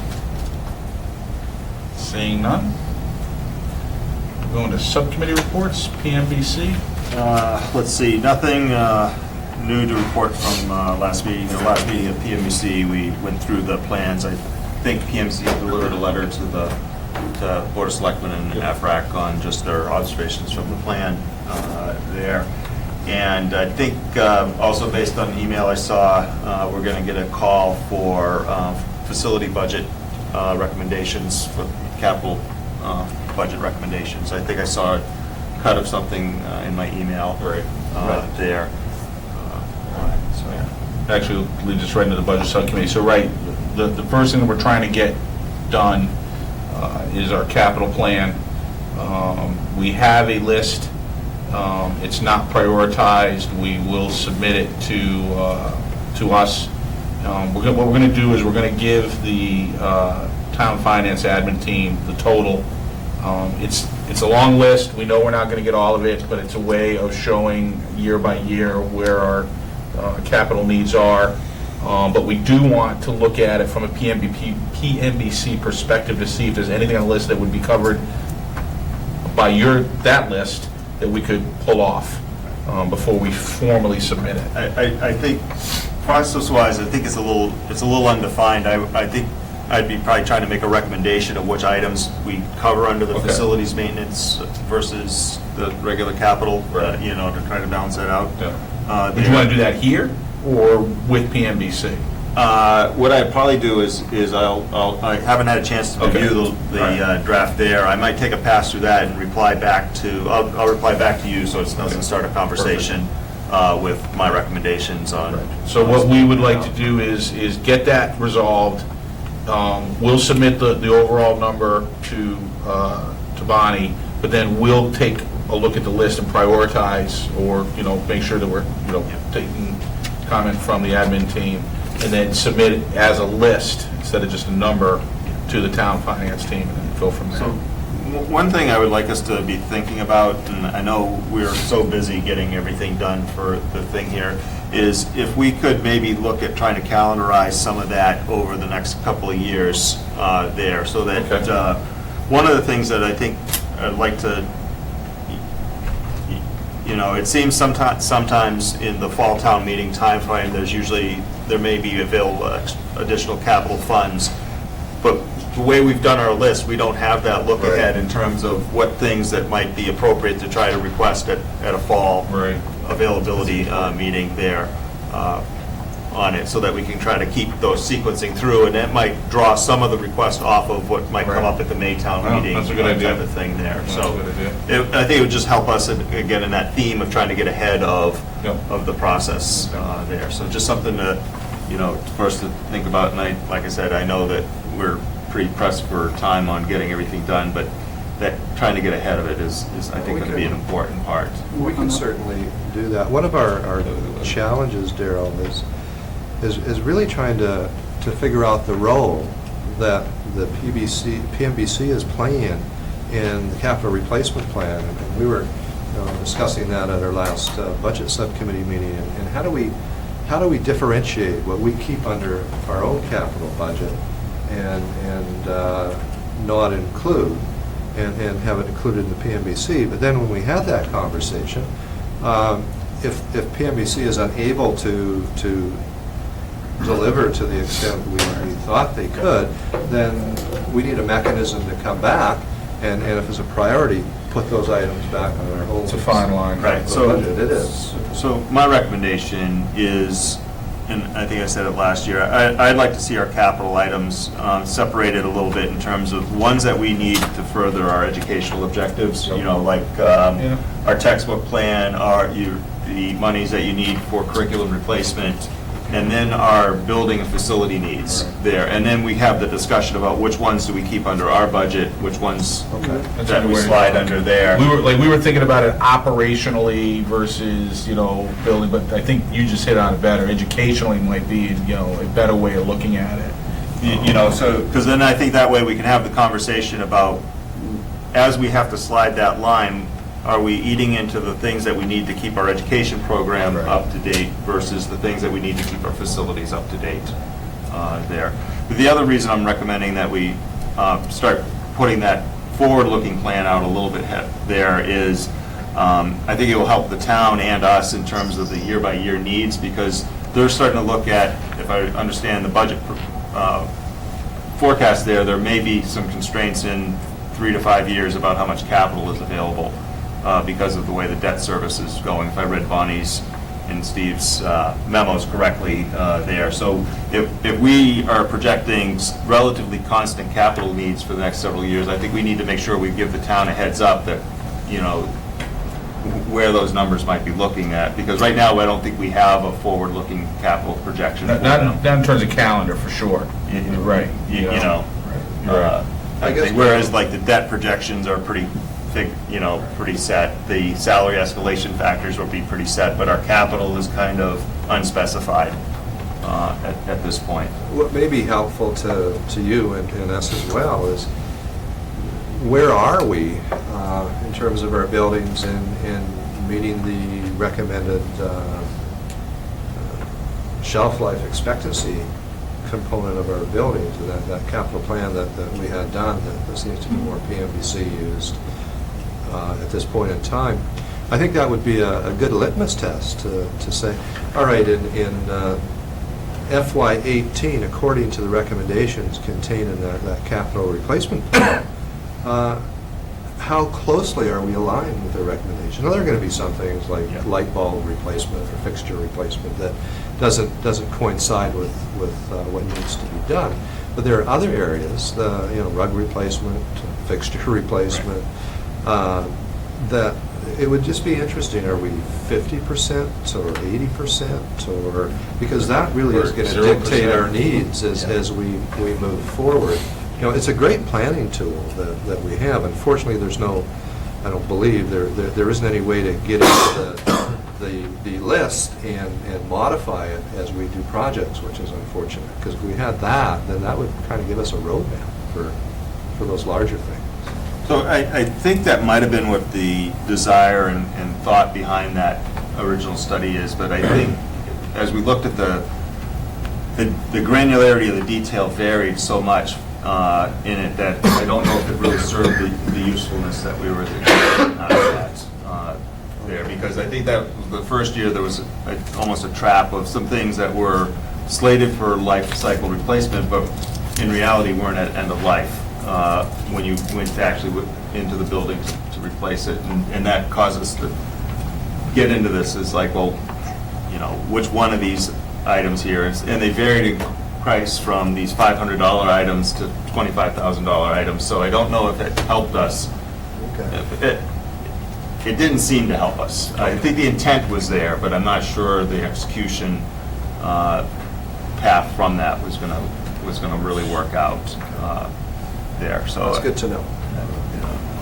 Seeing none. Going to subcommittee reports, PMBC. Let's see, nothing new to report from last meeting. The last meeting of PMBC, we went through the plans. I think PMC delivered a letter to the Board of Selectmen and AFRAC on just their observations from the plan there. And I think also based on the email I saw, we're going to get a call for facility budget recommendations for capital budget recommendations. I think I saw a cut of something in my email there. So, yeah. Actually, leads us right into the budget subcommittee. So, right, the first thing that we're trying to get done is our capital plan. We have a list. It's not prioritized. We will submit it to us. What we're going to do is we're going to give the town finance admin team the total. It's a long list. We know we're not going to get all of it, but it's a way of showing year by year where our capital needs are. But we do want to look at it from a PMBC perspective to see if there's anything on the list that would be covered by that list that we could pull off before we formally submit it. I think process-wise, I think it's a little undefined. I think I'd be probably trying to make a recommendation of which items we cover under the facilities maintenance versus the regular capital, you know, to try to balance that out. Yeah. Would you want to do that here or with PMBC? What I'd probably do is I haven't had a chance to review the draft there. I might take a pass through that and reply back to, I'll reply back to you so it doesn't start a conversation with my recommendations on. Right. So what we would like to do is get that resolved. We'll submit the overall number to Bonnie, but then we'll take a look at the list and prioritize, or make sure that we're taking comment from the admin team, and then submit it as a list instead of just a number to the town finance team, and then go from there. So one thing I would like us to be thinking about, and I know we're so busy getting everything done for the thing here, is if we could maybe look at trying to calendarize some of that over the next couple of years there, so that one of the things that I think I'd like to, it seems sometimes in the fall town meeting timeframe, there may be available additional capital funds, but the way we've done our list, we don't have that look ahead in terms of what things that might be appropriate to try to request at a fall availability meeting there on it, so that we can try to keep those sequencing through, and that might draw some of the requests off of what might come up at the Maytown meeting. That's a good idea. Type of thing there. That's So a good idea. I think it would just help us, again, in that theme of trying to get ahead of the process there. So just something to, for us to think about. And like I said, I know that we're pretty pressed for time on getting everything done, but that trying to get ahead of it is I think, going to be an important part. We can certainly do that. One of our challenges, Daryl, is really trying to figure out the role that the PMBC is playing in the capital replacement plan. And we were discussing that at our last budget subcommittee meeting. And how do we differentiate what we keep under our own capital budget and not include and have it included in the PMBC? But then when we had that conversation, if PMBC is unable to deliver to the extent we thought they could, then we need a mechanism to come back and if it's a priority, put those items back on our whole. It's a fine line. Right. So budget. It is. So my recommendation is, and I think I said it last year, I'd like to see our capital items separated a little bit in terms of ones that we need to further our educational objectives, like our textbook plan, the monies that you need for curriculum replacement, and then our building and facility needs there. And then we have the discussion about which ones do we keep under our budget, which ones that we slide under there. We were thinking about it operationally versus, building, but I think you just hit on it better. Educationally might be, a better way of looking at it. Because then I think that way we can have the conversation about, as we have to slide that line, are we eating into the things that we need to keep our education program up to date versus the things that we need to keep our facilities up to date there. But the other reason I'm recommending that we start putting that forward-looking plan out a little bit there is I think it will help the town and us in terms of the year-by-year needs, because they're starting to look at, if I understand the budget forecast there may be some constraints in 3 to 5 years about how much capital is available. Because of the way the debt service is going, if I read Bonnie's and Steve's memos correctly there. So if we are projecting relatively constant capital needs for the next several years, I think we need to make sure we give the town a heads up that, where those numbers might be looking at. Because right now, I don't think we have a forward-looking capital projection. Not in terms of calendar, for sure. You're right. I guess whereas like the debt projections are pretty set. The salary escalation factors will be pretty set, but our capital is kind of unspecified at this point. What may be helpful to you and us as well is, where are we in terms of our buildings and meeting the recommended shelf life expectancy component of our buildings, that capital plan that we had done that seems to be more PMBC used at this point in time. I think that would be a good litmus test to say, all right, in FY18, according to the recommendations contained in that capital replacement plan, how closely are we aligned with the recommendation? Now, there are going to be some things like light bulb replacement or fixture replacement that doesn't coincide with what needs to be done. But there are other areas, rug replacement, fixture replacement, that it would just be interesting. Are we 50% or 80%, or because that really is going to dictate our needs as we move forward. It's a great planning tool that we have. Unfortunately, I don't believe there isn't any way to get into the list and modify it as we do projects, which is unfortunate. Because if we had that, then that would kind of give us a roadmap for those larger things. So I think that might have been what the desire and thought behind that original study is, but I think as we looked at the granularity of the detail varied so much in it that I don't know if it really served the usefulness that we were getting out of that there, because I think that the first year there was almost a trap of some things that were slated for life cycle replacement, but in reality weren't at end of life when you went to actually into the building to replace it, and that caused us to get into this as like, well, you know, which one of these items here, and they varied in price from these $500 items to $25,000 items, so I don't know if it helped us. Okay. It didn't seem to help us. I think the intent was there, but I'm not sure the execution path from that was gonna really work out there. So That's good to know.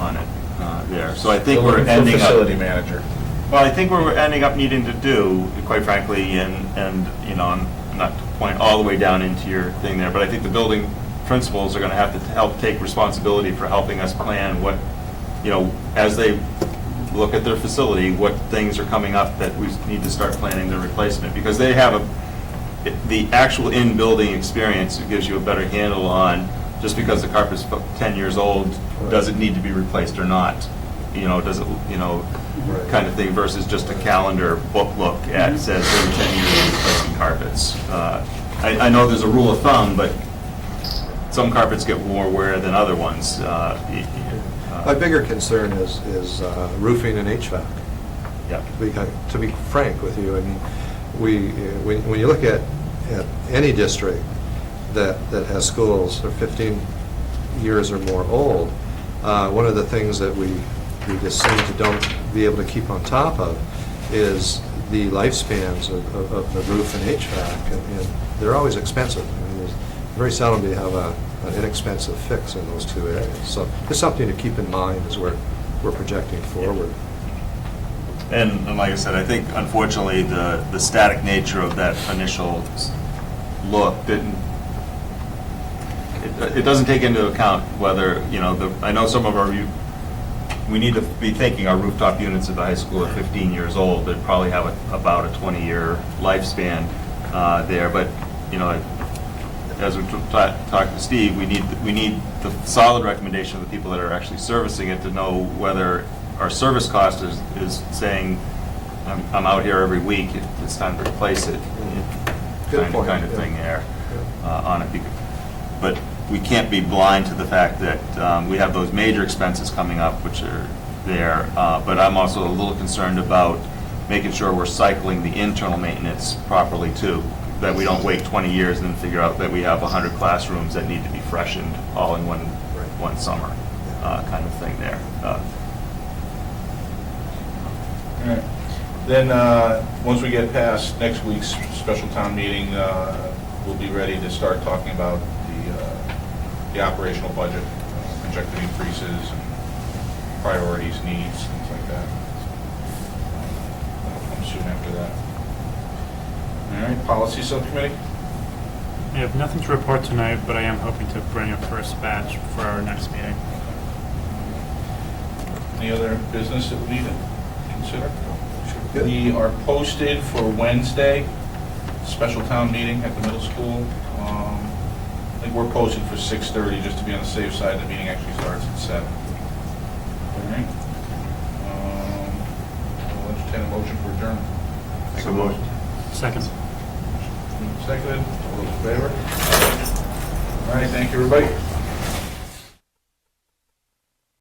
On it there. So I think We're we're looking for ending facility up. manager. Well, I think what we're ending up needing to do, quite frankly, and you know, I'm not to point all the way down into your thing there, but I think the building principals are going to have to help take responsibility for helping us plan what, you know, as they look at their facility, what things are coming up that we need to start planning their replacement, because they have the actual in-building experience. It gives you a better handle on, just because the carpet's 10 years old, does it need to be replaced or not? You know, does it, you know, kind of thing, versus just a calendar book look at, says every 10 years we're replacing carpets. I know there's a rule of thumb, but some carpets get more wear than other ones. My bigger concern is roofing and HVAC. Yeah. To be frank with you, I mean, when you look at any district that has schools that are 15 years or more old, one of the things that we just seem to don't be able to keep on top of is the lifespans of the roof and HVAC, and they're always expensive. I mean, very seldom do you have an inexpensive fix in those two areas. So it's something to keep in mind as we're projecting forward. And like I said, I think unfortunately the static nature of that initial look it doesn't take into account whether, you know, I know some of we need to be thinking our rooftop units at the high school are 15 years old. They'd probably have about a 20-year lifespan there. But, you know, as we talked to Steve, we need the solid recommendation of the people that are actually servicing it to know whether our service cost is saying, I'm out here every week, it's time to replace it. Good point. Kind of thing there on it. But we can't be blind to the fact that we have those major expenses coming up, which are there. But I'm also a little concerned about making sure we're cycling the internal maintenance properly too, that we don't wait 20 years and then figure out that we have 100 classrooms that need to be freshened all in one summer, kind of thing there. All right. Then, once we get past next week's special town meeting, we'll be ready to start talking about the operational budget, projected increases, and priorities, needs, things like that. That'll come soon after that. All right, policy subcommittee? I have nothing to report tonight, but I am hoping to bring a first batch for our next meeting. Any other business that we need to consider? We are posted for Wednesday, special town meeting at the middle school. I think we're posted for 6:30, just to be on the safe side. The meeting actually starts at 7. All right. I'll entertain a motion for adjournment. Make a motion. Second. Seconded. All those in favor? All right, thank you, everybody.